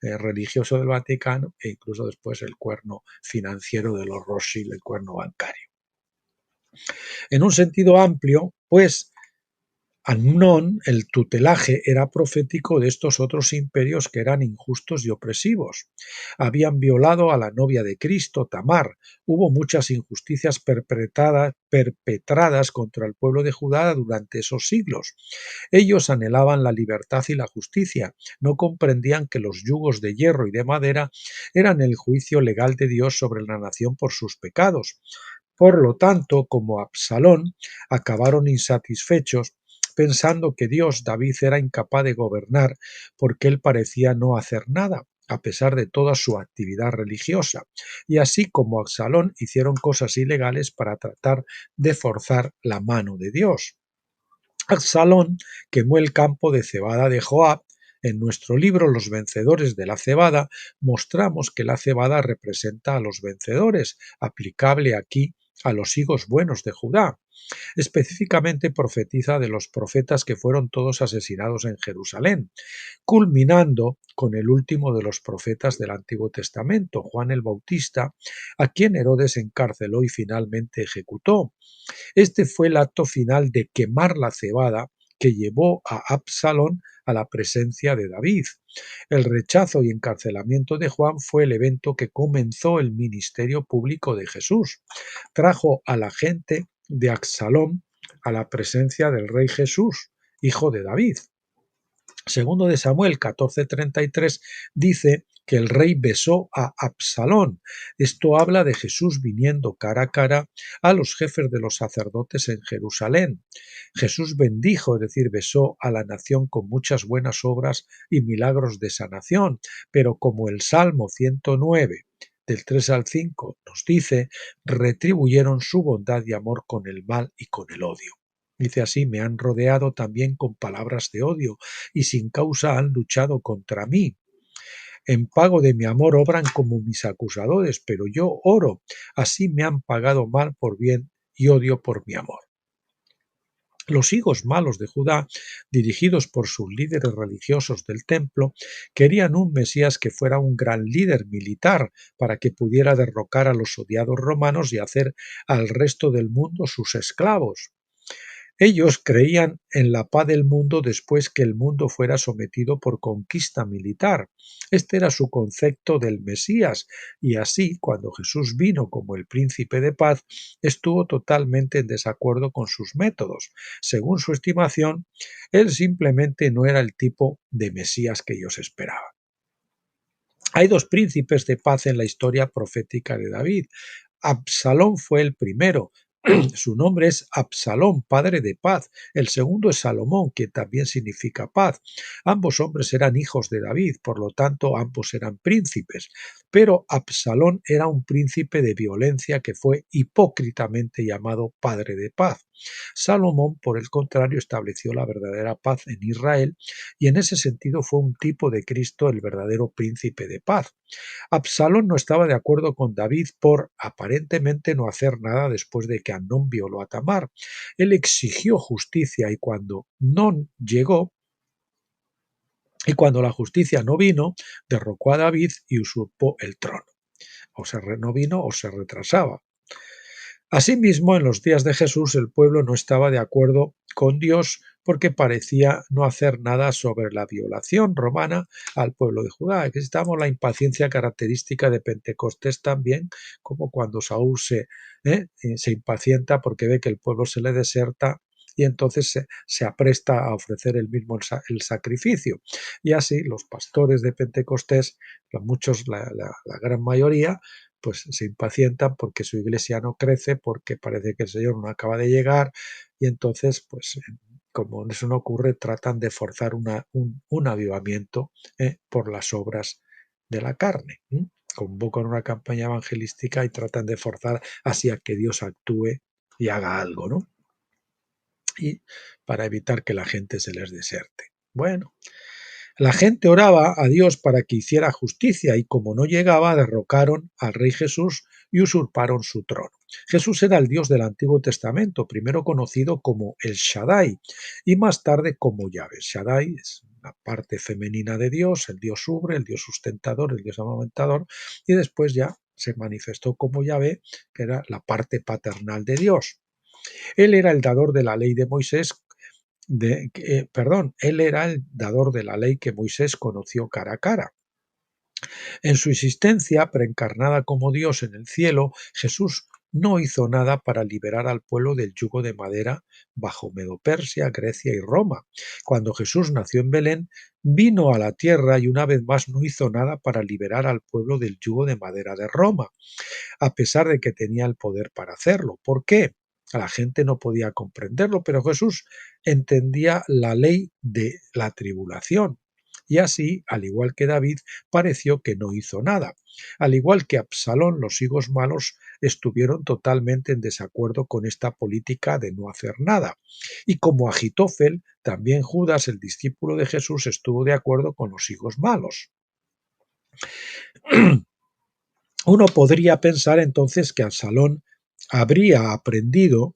Speaker 2: religioso del Vaticano e incluso después el cuerno financiero de los Rothschild, el cuerno bancario. En un sentido amplio, pues, Amnón, el tutelaje, era profético de estos otros imperios que eran injustos y opresivos. Habían violado a la novia de Cristo, Tamar. Hubo muchas injusticias perpetradas contra el pueblo de Judá durante esos siglos. Ellos anhelaban la libertad y la justicia. No comprendían que los yugos de hierro y de madera eran el juicio legal de Dios sobre la nación por sus pecados. Por lo tanto, como Absalón, acabaron insatisfechos pensando que David era incapaz de gobernar porque él parecía no hacer nada, a pesar de toda su actividad religiosa, y así como Absalón hicieron cosas ilegales para tratar de forzar la mano de Dios. Absalón quemó el campo de cebada de Joab. En nuestro libro Los vencedores de la cebada mostramos que la cebada representa a los vencedores, aplicable aquí a los higos buenos de Judá. Específicamente profetiza de los profetas que fueron todos asesinados en Jerusalén, culminando con el último de los profetas del Antiguo Testamento, Juan el Bautista, a quien Herodes encarceló y finalmente ejecutó. Este fue el acto final de quemar la cebada que llevó a Absalón a la presencia de David. El rechazo y encarcelamiento de Juan fue el evento que comenzó el ministerio público de Jesús. Trajo a la gente de Absalón a la presencia del rey Jesús, hijo de David. Segundo de Samuel 14:33 dice que el rey besó a Absalón. Esto habla de Jesús viniendo cara a cara a los jefes de los sacerdotes en Jerusalén. Jesús bendijo, es decir, besó a la nación con muchas buenas obras y milagros de sanación, pero como el Salmo 109 del 3 al 5 nos dice, retribuyeron su bondad y amor con el mal y con el odio. Dice así, me han rodeado también con palabras de odio y sin causa han luchado contra mí. En pago de mi amor obran como mis acusadores, pero yo oro. Así me han pagado mal por bien y odio por mi amor. Los higos malos de Judá, dirigidos por sus líderes religiosos del templo, querían un Mesías que fuera un gran líder militar para que pudiera derrocar a los odiados romanos y hacer al resto del mundo sus esclavos. Ellos creían en la paz del mundo después que el mundo fuera sometido por conquista militar. Este era su concepto del Mesías, y así, cuando Jesús vino como el príncipe de paz, estuvo totalmente en desacuerdo con sus métodos. Según su estimación, él simplemente no era el tipo de Mesías que ellos esperaban. Hay dos príncipes de paz en la historia profética de David. Absalón fue el primero. Su nombre es Absalón, padre de paz. El segundo es Salomón, que también significa paz. Ambos hombres eran hijos de David, por lo tanto ambos eran príncipes. Pero Absalón era un príncipe de violencia que fue hipócritamente llamado padre de paz. Salomón, por el contrario, estableció la verdadera paz en Israel y en ese sentido fue un tipo de Cristo, el verdadero príncipe de paz. Absalón no estaba de acuerdo con David por aparentemente no hacer nada después de que Amnón violó a Tamar. Él exigió justicia y cuando no llegó, y cuando la justicia no vino, derrocó a David y usurpó el trono. No vino o se retrasaba. Asimismo, en los días de Jesús el pueblo no estaba de acuerdo con Dios porque parecía no hacer nada sobre la violación romana al pueblo de Judá. Aquí estamos la impaciencia característica de Pentecostés también, como cuando Saúl se impacienta porque ve que el pueblo se le deserta y entonces se apresta a ofrecer él mismo el sacrificio. Y así los pastores de Pentecostés, muchos, la gran mayoría, pues se impacientan porque su iglesia no crece, porque parece que el Señor no acaba de llegar y entonces, pues como eso no ocurre, tratan de forzar un avivamiento por las obras de la carne. Convocan una campaña evangelística y tratan de forzar así a que Dios actúe y haga algo, ¿no? Y para evitar que la gente se les deserte. Bueno, la gente oraba a Dios para que hiciera justicia y como no llegaba, derrocaron al rey Jesús y usurparon su trono. Jesús era el Dios del Antiguo Testamento, primero conocido como el Shaddai y más tarde como Yahvé. Shaddai es la parte femenina de Dios, el Dios Ubre, el Dios sustentador, el Dios amamantador, y después ya se manifestó como Yahvé, que era la parte paternal de Dios. Él era el dador de la ley de Moisés, él era el dador de la ley que Moisés conoció cara a cara. En su existencia preencarnada como Dios en el cielo, Jesús no hizo nada para liberar al pueblo del yugo de madera bajo Medo-Persia, Grecia y Roma. Cuando Jesús nació en Belén, vino a la tierra y una vez más no hizo nada para liberar al pueblo del yugo de madera de Roma, a pesar de que tenía el poder para hacerlo. ¿Por qué? La gente no podía comprenderlo, pero Jesús entendía la ley de la tribulación. Y así, al igual que David, pareció que no hizo nada. Al igual que Absalón, los higos malos estuvieron totalmente en desacuerdo con esta política de no hacer nada. Y como Ahitófel, también Judas, el discípulo de Jesús, estuvo de acuerdo con los higos malos. Uno podría pensar entonces que Absalón habría aprendido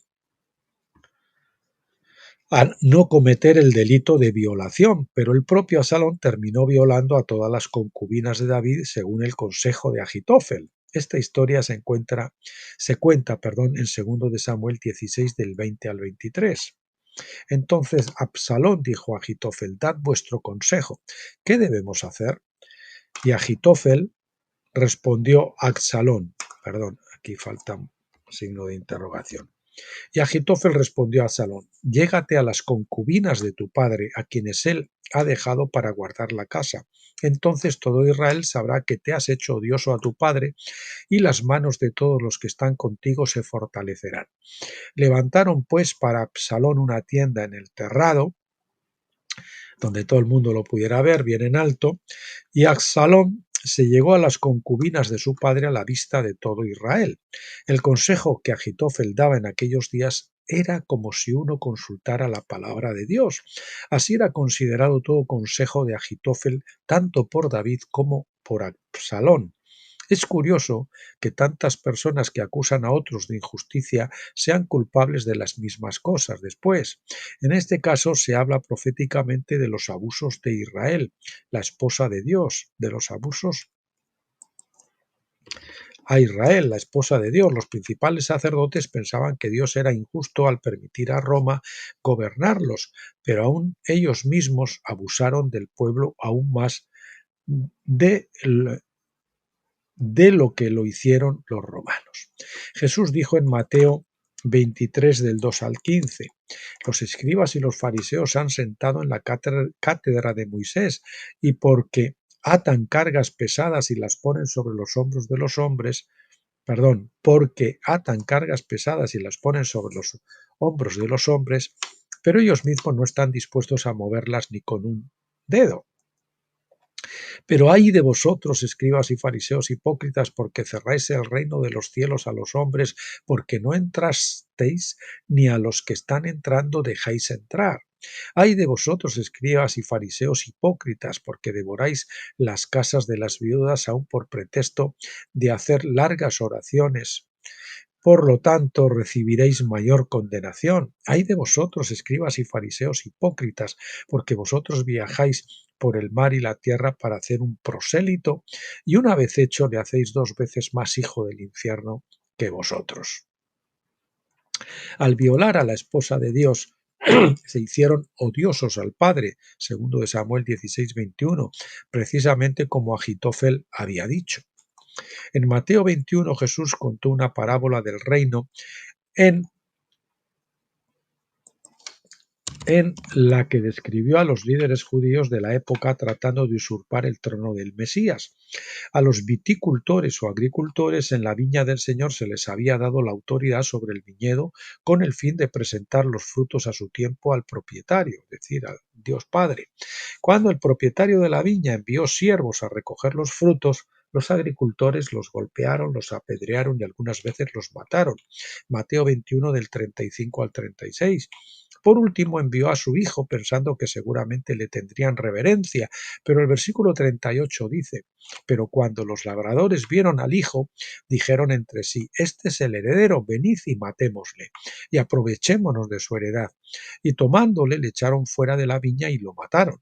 Speaker 2: a no cometer el delito de violación, pero el propio Absalón terminó violando a todas las concubinas de David según el consejo de Ahitófel. Esta historia se cuenta en 2 de Samuel 16 del 20 al 23. Entonces Absalón dijo a Ahitófel: dad vuestro consejo, ¿qué debemos hacer? Y Ahitófel respondió a Absalón, aquí falta un signo de interrogación. Y Ahitófel respondió a Absalón: llégate a las concubinas de tu padre, a quienes él ha dejado para guardar la casa. Entonces todo Israel sabrá que te has hecho odioso a tu padre, y las manos de todos los que están contigo se fortalecerán. Levantaron pues para Absalón una tienda en el terrado, donde todo el mundo lo pudiera ver bien en alto, y Absalón se llegó a las concubinas de su padre a la vista de todo Israel. El consejo que Ahitófel daba en aquellos días era como si uno consultara la palabra de Dios. Así era considerado todo consejo de Ahitófel, tanto por David como por Absalón. Es curioso que tantas personas que acusan a otros de injusticia sean culpables de las mismas cosas después. En este caso se habla proféticamente de los abusos de Israel, la esposa de Dios, de los abusos a Israel, la esposa de Dios. Los principales sacerdotes pensaban que Dios era injusto al permitir a Roma gobernarlos, pero aún ellos mismos abusaron del pueblo aún más de lo que lo hicieron los romanos. Jesús dijo en Mateo 23 del 2 al 15, los escribas y los fariseos han sentado en la cátedra de Moisés, y porque atan cargas pesadas y las ponen sobre los hombros de los hombres, porque atan cargas pesadas y las ponen sobre los hombros de los hombres, pero ellos mismos no están dispuestos a moverlas ni con un dedo. Pero ay de vosotros, escribas y fariseos hipócritas, porque cerráis el reino de los cielos a los hombres, porque no entrasteis, ni a los que están entrando dejáis entrar. Ay de vosotros, escribas y fariseos hipócritas, porque devoráis las casas de las viudas aun por pretexto de hacer largas oraciones. Por lo tanto, recibiréis mayor condenación. Ay de vosotros, escribas y fariseos hipócritas, porque vosotros viajáis por el mar y la tierra para hacer un prosélito, y una vez hecho le hacéis 2 veces más hijo del infierno que vosotros. Al violar a la esposa de Dios, se hicieron odiosos al Padre, segundo de Samuel 16:21, precisamente como Agitofel había dicho. En Mateo 21 Jesús contó una parábola del reino en la que describió a los líderes judíos de la época tratando de usurpar el trono del Mesías. A los viticultores o agricultores en la viña del Señor se les había dado la autoridad sobre el viñedo con el fin de presentar los frutos a su tiempo al propietario, es decir, al Dios Padre. Cuando el propietario de la viña envió siervos a recoger los frutos, los agricultores los golpearon, los apedrearon y algunas veces los mataron. Mateo 21 del 35 al 36. Por último envió a su hijo pensando que seguramente le tendrían reverencia, pero el versículo 38 dice, pero cuando los labradores vieron al hijo, dijeron entre sí, este es el heredero, venid y matémosle, y aprovechémonos de su heredad. Y tomándole le echaron fuera de la viña y lo mataron.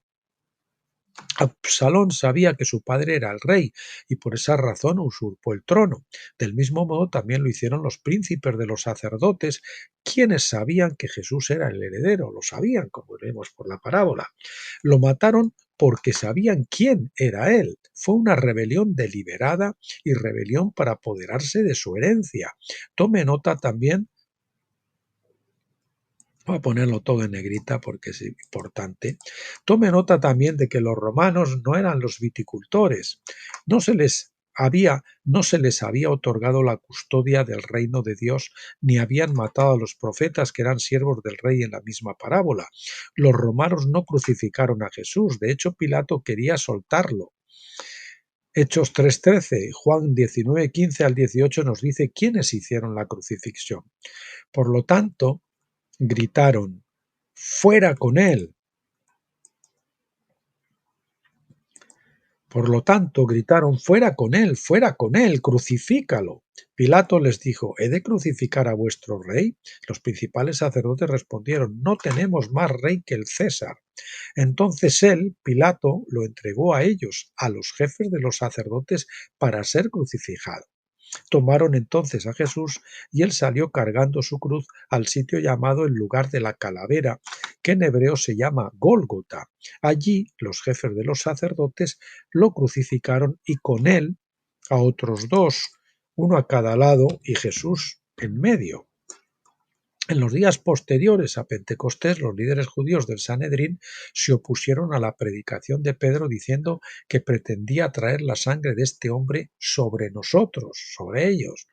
Speaker 2: Absalón sabía que su padre era el rey y por esa razón usurpó el trono. Del mismo modo también lo hicieron los príncipes de los sacerdotes, quienes sabían que Jesús era el heredero, lo sabían, como vemos por la parábola. Lo mataron porque sabían quién era él. Fue una rebelión deliberada y rebelión para apoderarse de su herencia. Tome nota también. Voy a ponerlo todo en negrita porque es importante. Tome nota también de que los romanos no eran los viticultores. No se les había otorgado la custodia del reino de Dios, ni habían matado a los profetas que eran siervos del rey en la misma parábola. Los romanos no crucificaron a Jesús. De hecho, Pilato quería soltarlo. Hechos 3:13, Juan 19:15 al 18 nos dice quiénes hicieron la crucifixión. Por lo tanto, gritaron, ¡fuera con él! Por lo tanto, gritaron, ¡fuera con él, crucifícalo! Pilato les dijo, ¿he de crucificar a vuestro rey? Los principales sacerdotes respondieron, no tenemos más rey que el César. Entonces él, Pilato, lo entregó a ellos, a los jefes de los sacerdotes, para ser crucificado. Tomaron entonces a Jesús y él salió cargando su cruz al sitio llamado el lugar de la calavera, que en hebreo se llama Gólgota. Allí los jefes de los sacerdotes lo crucificaron y con él a otros 2, uno a cada lado y Jesús en medio. En los días posteriores a Pentecostés, los líderes judíos del Sanedrín se opusieron a la predicación de Pedro diciendo que pretendía traer la sangre de este hombre sobre nosotros, sobre ellos.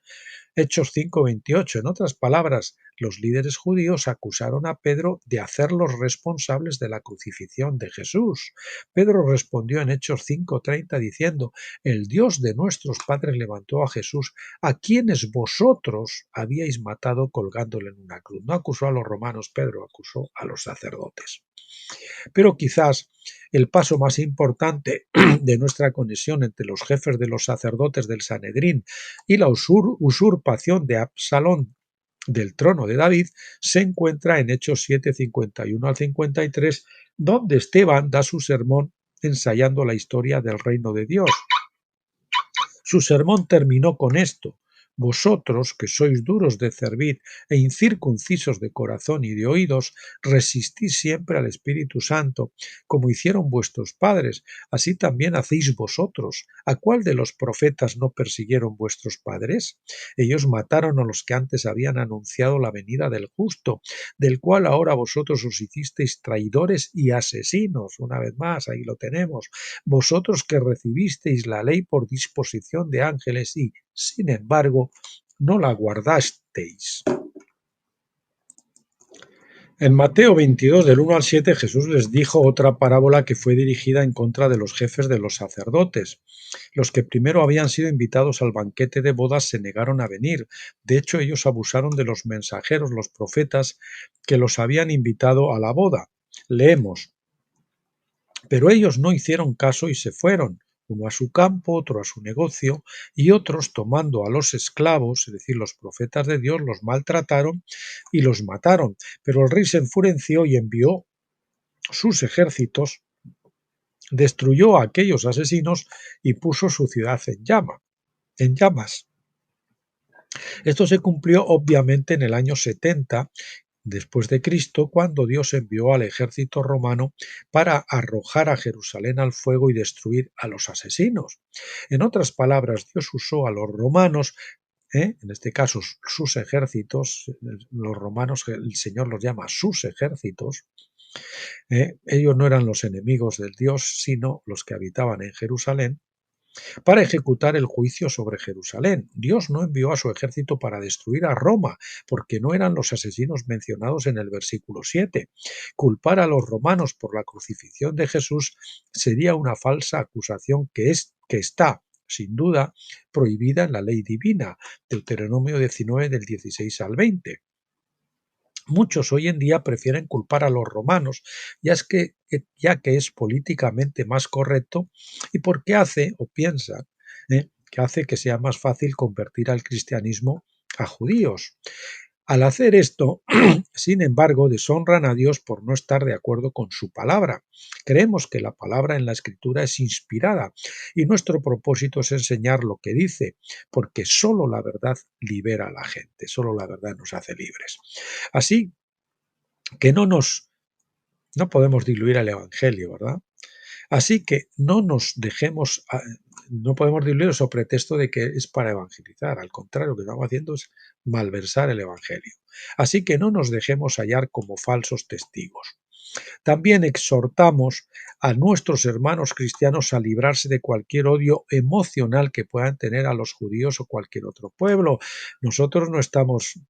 Speaker 2: Hechos 5:28. En otras palabras, los líderes judíos acusaron a Pedro de hacerlos responsables de la crucifixión de Jesús. Pedro respondió en Hechos 5:30 diciendo, el Dios de nuestros padres levantó a Jesús, a quienes vosotros habíais matado colgándole en una cruz. No acusó a los romanos, Pedro acusó a los sacerdotes. Pero quizás el paso más importante de nuestra conexión entre los jefes de los sacerdotes del Sanedrín y la usurpación de Absalón del trono de David se encuentra en Hechos 7:51 al 53, donde Esteban da su sermón ensayando la historia del reino de Dios. Su sermón terminó con esto: vosotros, que sois duros de cerviz e incircuncisos de corazón y de oídos, resistís siempre al Espíritu Santo, como hicieron vuestros padres, así también hacéis vosotros. ¿A cuál de los profetas no persiguieron vuestros padres? Ellos mataron a los que antes habían anunciado la venida del justo, del cual ahora vosotros os hicisteis traidores y asesinos. Una vez más, ahí lo tenemos. Vosotros que recibisteis la ley por disposición de ángeles y, sin embargo, no la guardasteis. En Mateo 22, del 1 al 7, Jesús les dijo otra parábola que fue dirigida en contra de los jefes de los sacerdotes. Los que primero habían sido invitados al banquete de bodas se negaron a venir. De hecho, ellos abusaron de los mensajeros, los profetas, que los habían invitado a la boda. Leemos: pero ellos no hicieron caso y se fueron, uno a su campo, otro a su negocio, y otros, tomando a los esclavos, es decir, los profetas de Dios, los maltrataron y los mataron. Pero el rey se enfureció y envió sus ejércitos, destruyó a aquellos asesinos y puso su ciudad en llamas. Esto se cumplió obviamente en el año 70 después de Cristo, cuando Dios envió al ejército romano para arrojar a Jerusalén al fuego y destruir a los asesinos. En otras palabras, Dios usó a los romanos, en este caso sus ejércitos, los romanos, el Señor los llama sus ejércitos. Ellos no eran los enemigos del Dios, sino los que habitaban en Jerusalén, para ejecutar el juicio sobre Jerusalén. Dios no envió a su ejército para destruir a Roma, porque no eran los asesinos mencionados en el versículo 7. Culpar a los romanos por la crucifixión de Jesús sería una falsa acusación que está, sin duda, prohibida en la ley divina, Deuteronomio 19 del 16 al 20. Muchos hoy en día prefieren culpar a los romanos, ya que es políticamente más correcto y porque hace, o piensan, que hace que sea más fácil convertir al cristianismo a judíos. Al hacer esto, sin embargo, deshonran a Dios por no estar de acuerdo con su palabra. Creemos que la palabra en la Escritura es inspirada y nuestro propósito es enseñar lo que dice, porque solo la verdad libera a la gente, solo la verdad nos hace libres. Así que no podemos diluir el Evangelio, ¿verdad? Así que no podemos diluir sobre pretexto de que es para evangelizar. Al contrario, lo que estamos haciendo es malversar el Evangelio. Así que no nos dejemos hallar como falsos testigos. También exhortamos a nuestros hermanos cristianos a librarse de cualquier odio emocional que puedan tener a los judíos o cualquier otro pueblo. Nosotros no estamos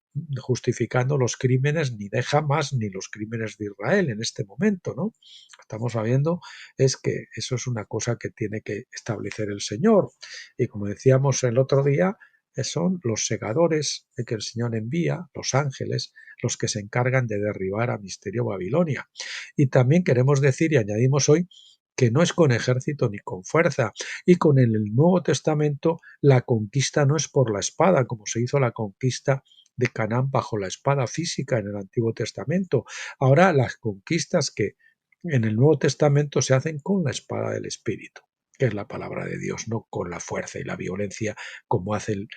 Speaker 2: justificando los crímenes ni de Hamás ni los crímenes de Israel en este momento, ¿no? Estamos sabiendo es que eso es una cosa que tiene que establecer el Señor. Y como decíamos el otro día, son los segadores que el Señor envía, los ángeles, los que se encargan de derribar a Misterio Babilonia. Y también queremos decir y añadimos hoy que no es con ejército ni con fuerza. Y con el Nuevo Testamento la conquista no es por la espada, como se hizo la conquista de Canaán bajo la espada física en el Antiguo Testamento. Ahora las conquistas que en el Nuevo Testamento se hacen con la espada del Espíritu, que es la palabra de Dios, no con la fuerza y la violencia como hace el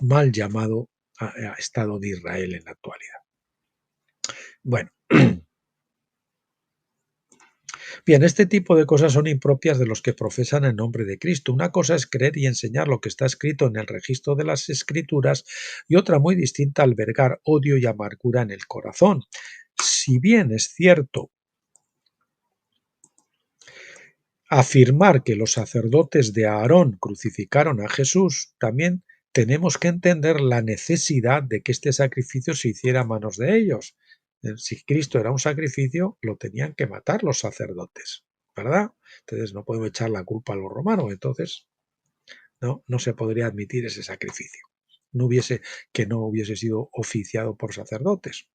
Speaker 2: mal llamado Estado de Israel en la actualidad. Bueno, bien, este tipo de cosas son impropias de los que profesan el nombre de Cristo. Una cosa es creer y enseñar lo que está escrito en el registro de las Escrituras y otra muy distinta albergar odio y amargura en el corazón. Si bien es cierto afirmar que los sacerdotes de Aarón crucificaron a Jesús, también tenemos que entender la necesidad de que este sacrificio se hiciera a manos de ellos. Si Cristo era un sacrificio, lo tenían que matar los sacerdotes, ¿verdad? Entonces no podemos echar la culpa a los romanos, entonces no se podría admitir ese sacrificio. No hubiese sido oficiado por sacerdotes.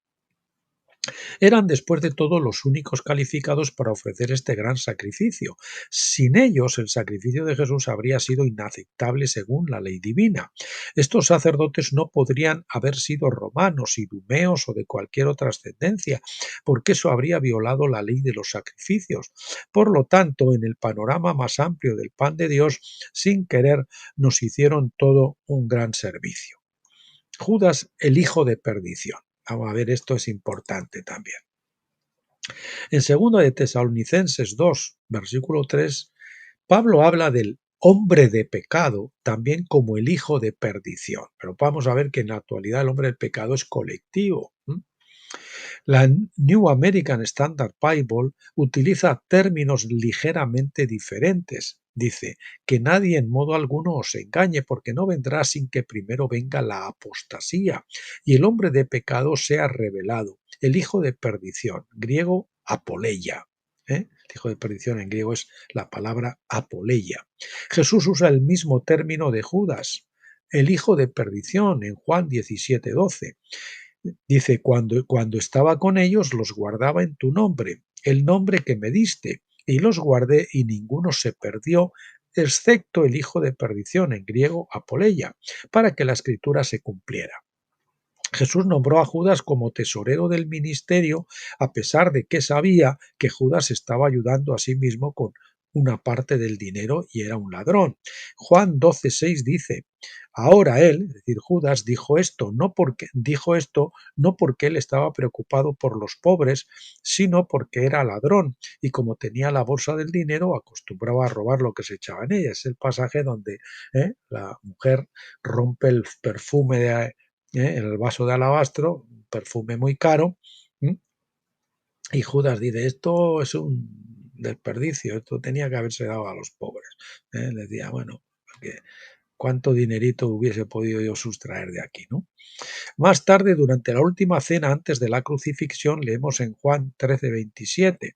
Speaker 2: Eran después de todo los únicos calificados para ofrecer este gran sacrificio. Sin ellos, el sacrificio de Jesús habría sido inaceptable según la ley divina. Estos sacerdotes no podrían haber sido romanos, idumeos o de cualquier otra ascendencia, porque eso habría violado la ley de los sacrificios. Por lo tanto, en el panorama más amplio del pan de Dios, sin querer, nos hicieron todo un gran servicio. Judas, el hijo de perdición. Vamos a ver, esto es importante también. En 2 de Tesalonicenses 2, versículo 3, Pablo habla del hombre de pecado también como el hijo de perdición. Pero vamos a ver que en la actualidad el hombre de pecado es colectivo. La New American Standard Bible utiliza términos ligeramente diferentes. Dice, que nadie en modo alguno os engañe, porque no vendrá sin que primero venga la apostasía y el hombre de pecado sea revelado, el hijo de perdición, griego apoleia. El hijo de perdición en griego es la palabra apoleia. Jesús usa el mismo término de Judas, el hijo de perdición, en Juan 17:12. Dice, cuando estaba con ellos los guardaba en tu nombre, el nombre que me diste, y los guardé y ninguno se perdió, excepto el hijo de perdición, en griego apoleia, para que la escritura se cumpliera. Jesús nombró a Judas como tesorero del ministerio, a pesar de que sabía que Judas estaba ayudando a sí mismo con una parte del dinero y era un ladrón. Juan 12:6 dice, ahora él, es decir, Judas, dijo esto no porque él estaba preocupado por los pobres, sino porque era ladrón y como tenía la bolsa del dinero acostumbraba a robar lo que se echaba en ella. Es el pasaje donde la mujer rompe el perfume en el vaso de alabastro, un perfume muy caro, y Judas dice, esto es un desperdicio, esto tenía que haberse dado a los pobres. Le decía, bueno, porque cuánto dinerito hubiese podido yo sustraer de aquí, ¿no? Más tarde, durante la última cena antes de la crucifixión, leemos en Juan 13:27,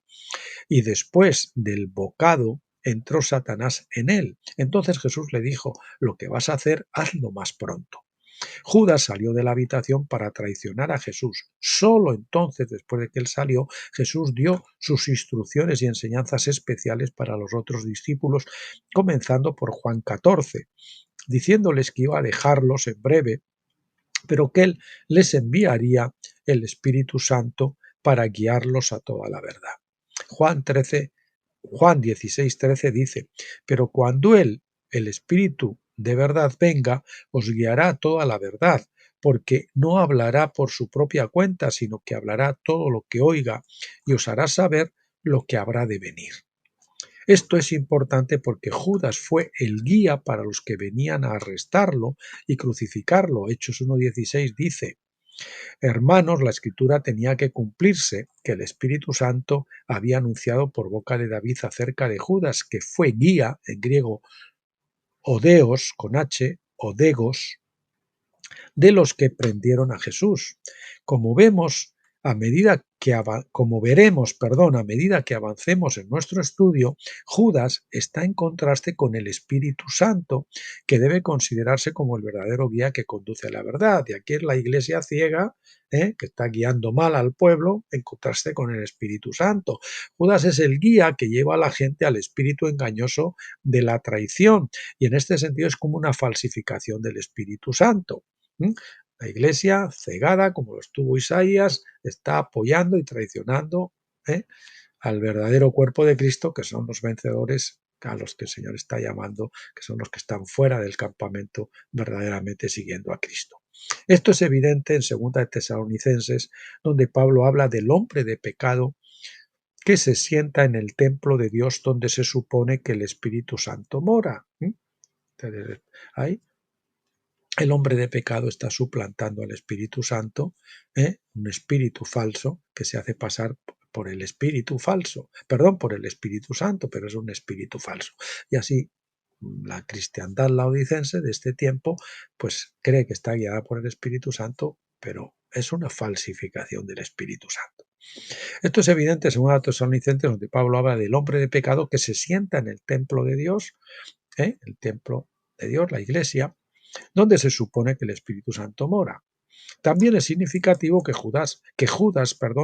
Speaker 2: y después del bocado entró Satanás en él. Entonces Jesús le dijo, lo que vas a hacer, hazlo más pronto. Judas salió de la habitación para traicionar a Jesús. Solo entonces, después de que él salió, Jesús dio sus instrucciones y enseñanzas especiales para los otros discípulos, comenzando por Juan 14, diciéndoles que iba a dejarlos en breve, pero que él les enviaría el Espíritu Santo para guiarlos a toda la verdad. Juan 16:13 dice, pero cuando él, el Espíritu de verdad venga, os guiará a toda la verdad, porque no hablará por su propia cuenta, sino que hablará todo lo que oiga y os hará saber lo que habrá de venir. Esto es importante porque Judas fue el guía para los que venían a arrestarlo y crucificarlo. Hechos 1:16 dice, hermanos, la escritura tenía que cumplirse, que el Espíritu Santo había anunciado por boca de David acerca de Judas, que fue guía, en griego odeos, con H, odegos, de los que prendieron a Jesús. Como vemos, como veremos, a medida que avancemos en nuestro estudio, Judas está en contraste con el Espíritu Santo, que debe considerarse como el verdadero guía que conduce a la verdad. Y aquí es la iglesia ciega, que está guiando mal al pueblo, en contraste con el Espíritu Santo. Judas es el guía que lleva a la gente al espíritu engañoso de la traición, y en este sentido es como una falsificación del Espíritu Santo. La iglesia, cegada, como lo estuvo Isaías, está apoyando y traicionando al verdadero cuerpo de Cristo, que son los vencedores a los que el Señor está llamando, que son los que están fuera del campamento verdaderamente siguiendo a Cristo. Esto es evidente en 2 de Tesalonicenses, donde Pablo habla del hombre de pecado que se sienta en el templo de Dios donde se supone que el Espíritu Santo mora. Entonces, ahí el hombre de pecado está suplantando al Espíritu Santo, un espíritu falso que se hace pasar por el Espíritu falso, por el Espíritu Santo, pero es un espíritu falso. Y así la cristiandad laodicense de este tiempo pues cree que está guiada por el Espíritu Santo, pero es una falsificación del Espíritu Santo. Esto es evidente según los Tesalonicenses, donde Pablo habla del hombre de pecado que se sienta en el templo de Dios, el templo de Dios, la iglesia, donde se supone que el Espíritu Santo mora. También es significativo que Judas,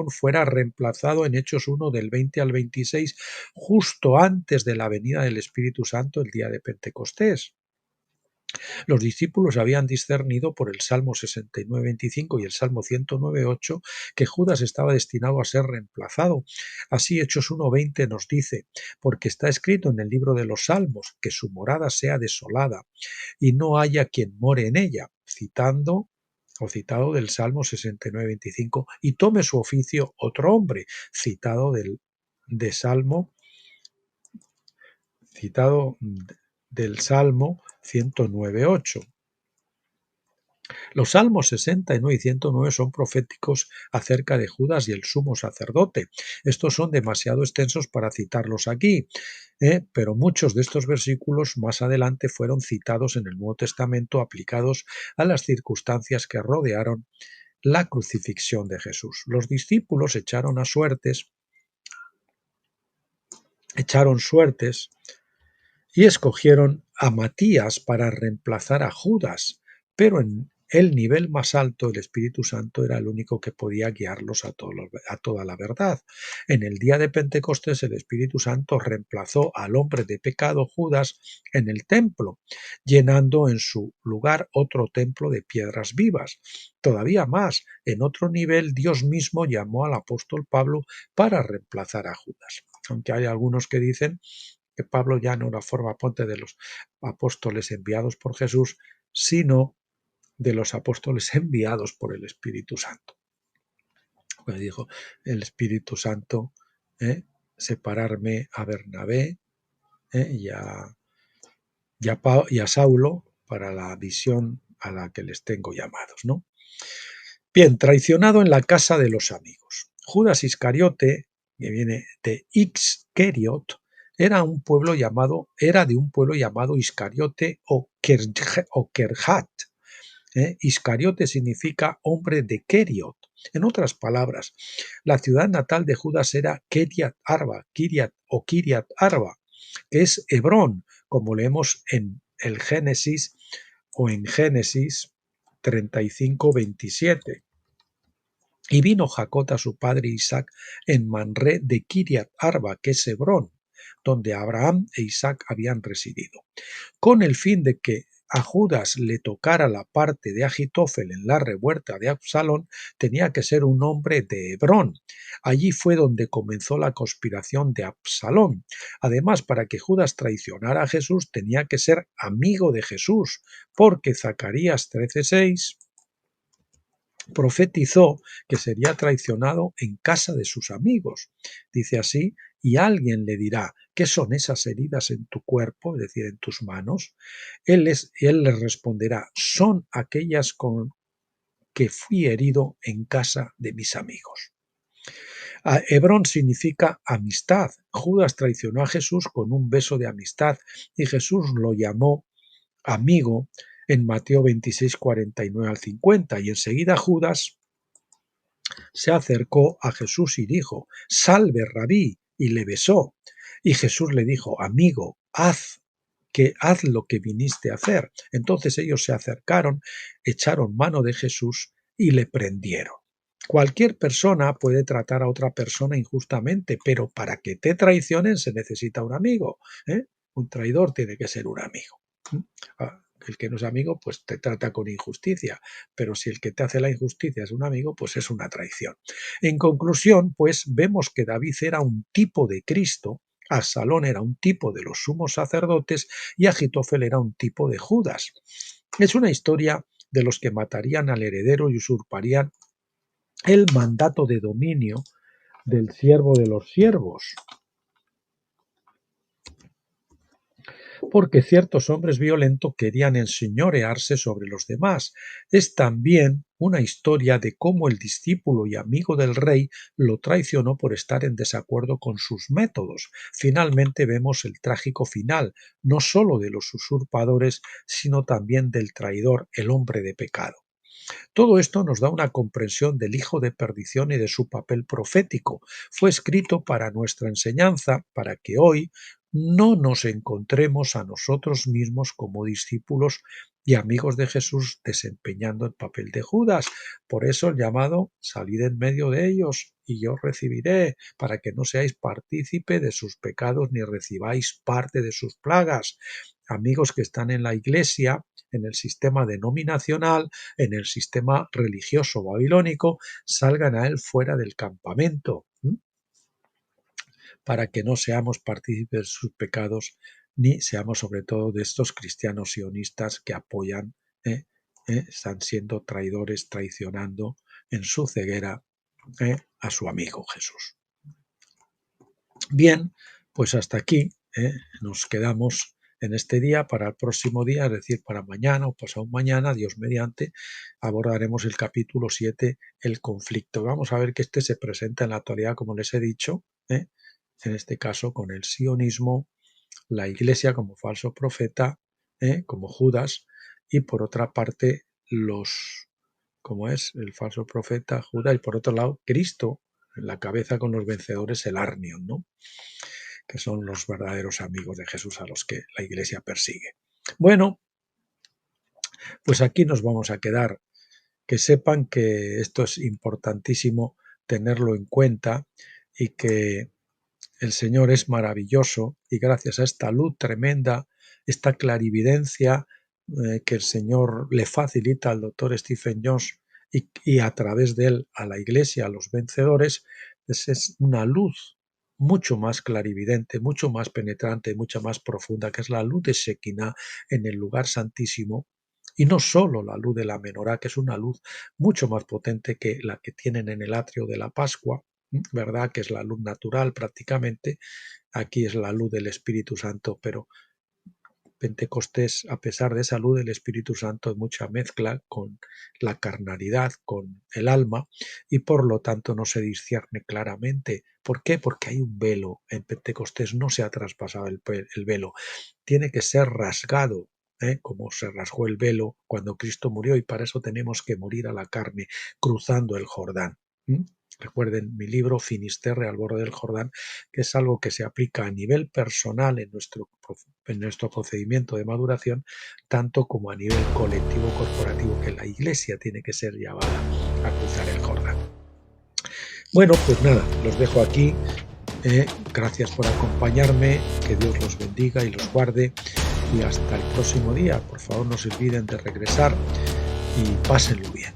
Speaker 2: fuera reemplazado en Hechos 1 del 20 al 26, justo antes de la venida del Espíritu Santo el día de Pentecostés. Los discípulos habían discernido por el Salmo 69:25 y el Salmo 109:8 que Judas estaba destinado a ser reemplazado. Así Hechos 1:20 nos dice, porque está escrito en el libro de los Salmos, que su morada sea desolada y no haya quien more en ella, citado del Salmo 69:25, y tome su oficio otro hombre, citado del Salmo 109:8. Los Salmos 69 y 109 son proféticos acerca de Judas y el sumo sacerdote. Estos son demasiado extensos para citarlos aquí, pero muchos de estos versículos más adelante fueron citados en el Nuevo Testamento aplicados a las circunstancias que rodearon la crucifixión de Jesús. Los discípulos echaron suertes y escogieron a Matías para reemplazar a Judas, pero en el nivel más alto el Espíritu Santo era el único que podía guiarlos a toda la verdad. En el día de Pentecostés el Espíritu Santo reemplazó al hombre de pecado Judas en el templo, llenando en su lugar otro templo de piedras vivas. Todavía más, en otro nivel Dios mismo llamó al apóstol Pablo para reemplazar a Judas. Aunque hay algunos que dicen que Pablo ya no forma parte de los apóstoles enviados por Jesús, sino de los apóstoles enviados por el Espíritu Santo. Pues dijo el Espíritu Santo, separarme a Bernabé y a Saulo para la visión a la que les tengo llamados, ¿no? Bien, traicionado en la casa de los amigos. Judas Iscariote, que viene de Ixkeriot, era de un pueblo llamado Iscariote o Kerjat. Iscariote significa hombre de Keriot. En otras palabras, la ciudad natal de Judas era Kiriat Arba, que es Hebrón, como leemos en el Génesis o en Génesis 35:27. Y vino Jacob a su padre Isaac en Manré de Kiriat Arba, que es Hebrón, donde Abraham e Isaac habían residido, con el fin de que a Judas le tocara la parte de Agitofel en la revuelta de Absalón, tenía que ser un hombre de Hebrón. Allí fue donde comenzó la conspiración de Absalón. Además, para que Judas traicionara a Jesús, tenía que ser amigo de Jesús, porque Zacarías 13:6 profetizó que sería traicionado en casa de sus amigos. Dice así, y alguien le dirá, ¿qué son esas heridas en tu cuerpo, es decir, en tus manos? Él les responderá, son aquellas con que fui herido en casa de mis amigos. Hebrón significa amistad. Judas traicionó a Jesús con un beso de amistad y Jesús lo llamó amigo en Mateo 26, 49 al 50, y enseguida Judas se acercó a Jesús y dijo, salve, rabí, y le besó. Y Jesús le dijo, amigo, haz lo que viniste a hacer. Entonces ellos se acercaron, echaron mano de Jesús y le prendieron. Cualquier persona puede tratar a otra persona injustamente, pero para que te traicionen se necesita un amigo. Un traidor tiene que ser un amigo. El que no es amigo, pues te trata con injusticia, pero si el que te hace la injusticia es un amigo, pues es una traición. En conclusión, pues vemos que David era un tipo de Cristo, Absalón era un tipo de los sumos sacerdotes y Agitofel era un tipo de Judas. Es una historia de los que matarían al heredero y usurparían el mandato de dominio del siervo de los siervos. Porque ciertos hombres violentos querían enseñorearse sobre los demás. Es también una historia de cómo el discípulo y amigo del rey lo traicionó por estar en desacuerdo con sus métodos. Finalmente vemos el trágico final, no solo de los usurpadores, sino también del traidor, el hombre de pecado. Todo esto nos da una comprensión del hijo de perdición y de su papel profético. Fue escrito para nuestra enseñanza, para que hoy no nos encontremos a nosotros mismos como discípulos y amigos de Jesús desempeñando el papel de Judas. Por eso el llamado, salid en medio de ellos y yo os recibiré, para que no seáis partícipe de sus pecados ni recibáis parte de sus plagas. Amigos que están en la iglesia, en el sistema denominacional, en el sistema religioso babilónico, salgan a él fuera del campamento, para que no seamos partícipes de sus pecados, ni seamos sobre todo de estos cristianos sionistas que apoyan, están siendo traidores, traicionando en su ceguera a su amigo Jesús. Bien, pues hasta aquí nos quedamos en este día. Para el próximo día, es decir, para mañana o pasado mañana, Dios mediante, abordaremos el capítulo 7, el conflicto. Vamos a ver que este se presenta en la actualidad, como les he dicho, en este caso con el sionismo, la iglesia como falso profeta, como Judas, y por otra parte como es el falso profeta Judas, y por otro lado Cristo en la cabeza con los vencedores, el Arnion, ¿no?, que son los verdaderos amigos de Jesús a los que la iglesia persigue. Bueno, pues aquí nos vamos a quedar. Que sepan que esto es importantísimo tenerlo en cuenta y que el Señor es maravilloso, y gracias a esta luz tremenda, esta clarividencia que el Señor le facilita al doctor Stephen Jones y a través de él a la iglesia, a los vencedores, es una luz mucho más clarividente, mucho más penetrante, mucho más profunda, que es la luz de Shekinah en el lugar santísimo, y no solo la luz de la menorá, que es una luz mucho más potente que la que tienen en el atrio de la Pascua, ¿verdad?, que es la luz natural prácticamente. Aquí es la luz del Espíritu Santo, pero Pentecostés, a pesar de esa luz del Espíritu Santo, hay mucha mezcla con la carnalidad, con el alma, y por lo tanto no se discierne claramente. ¿Por qué? Porque hay un velo. En Pentecostés no se ha traspasado el velo. Tiene que ser rasgado, como se rasgó el velo cuando Cristo murió, y para eso tenemos que morir a la carne, cruzando el Jordán. Recuerden mi libro Finisterre al borde del Jordán, que es algo que se aplica a nivel personal en nuestro procedimiento de maduración, tanto como a nivel colectivo corporativo, que la iglesia tiene que ser llevada a cruzar el Jordán. Bueno, pues nada, los dejo aquí. Gracias por acompañarme, que Dios los bendiga y los guarde, y hasta el próximo día. Por favor, no se olviden de regresar y pásenlo bien.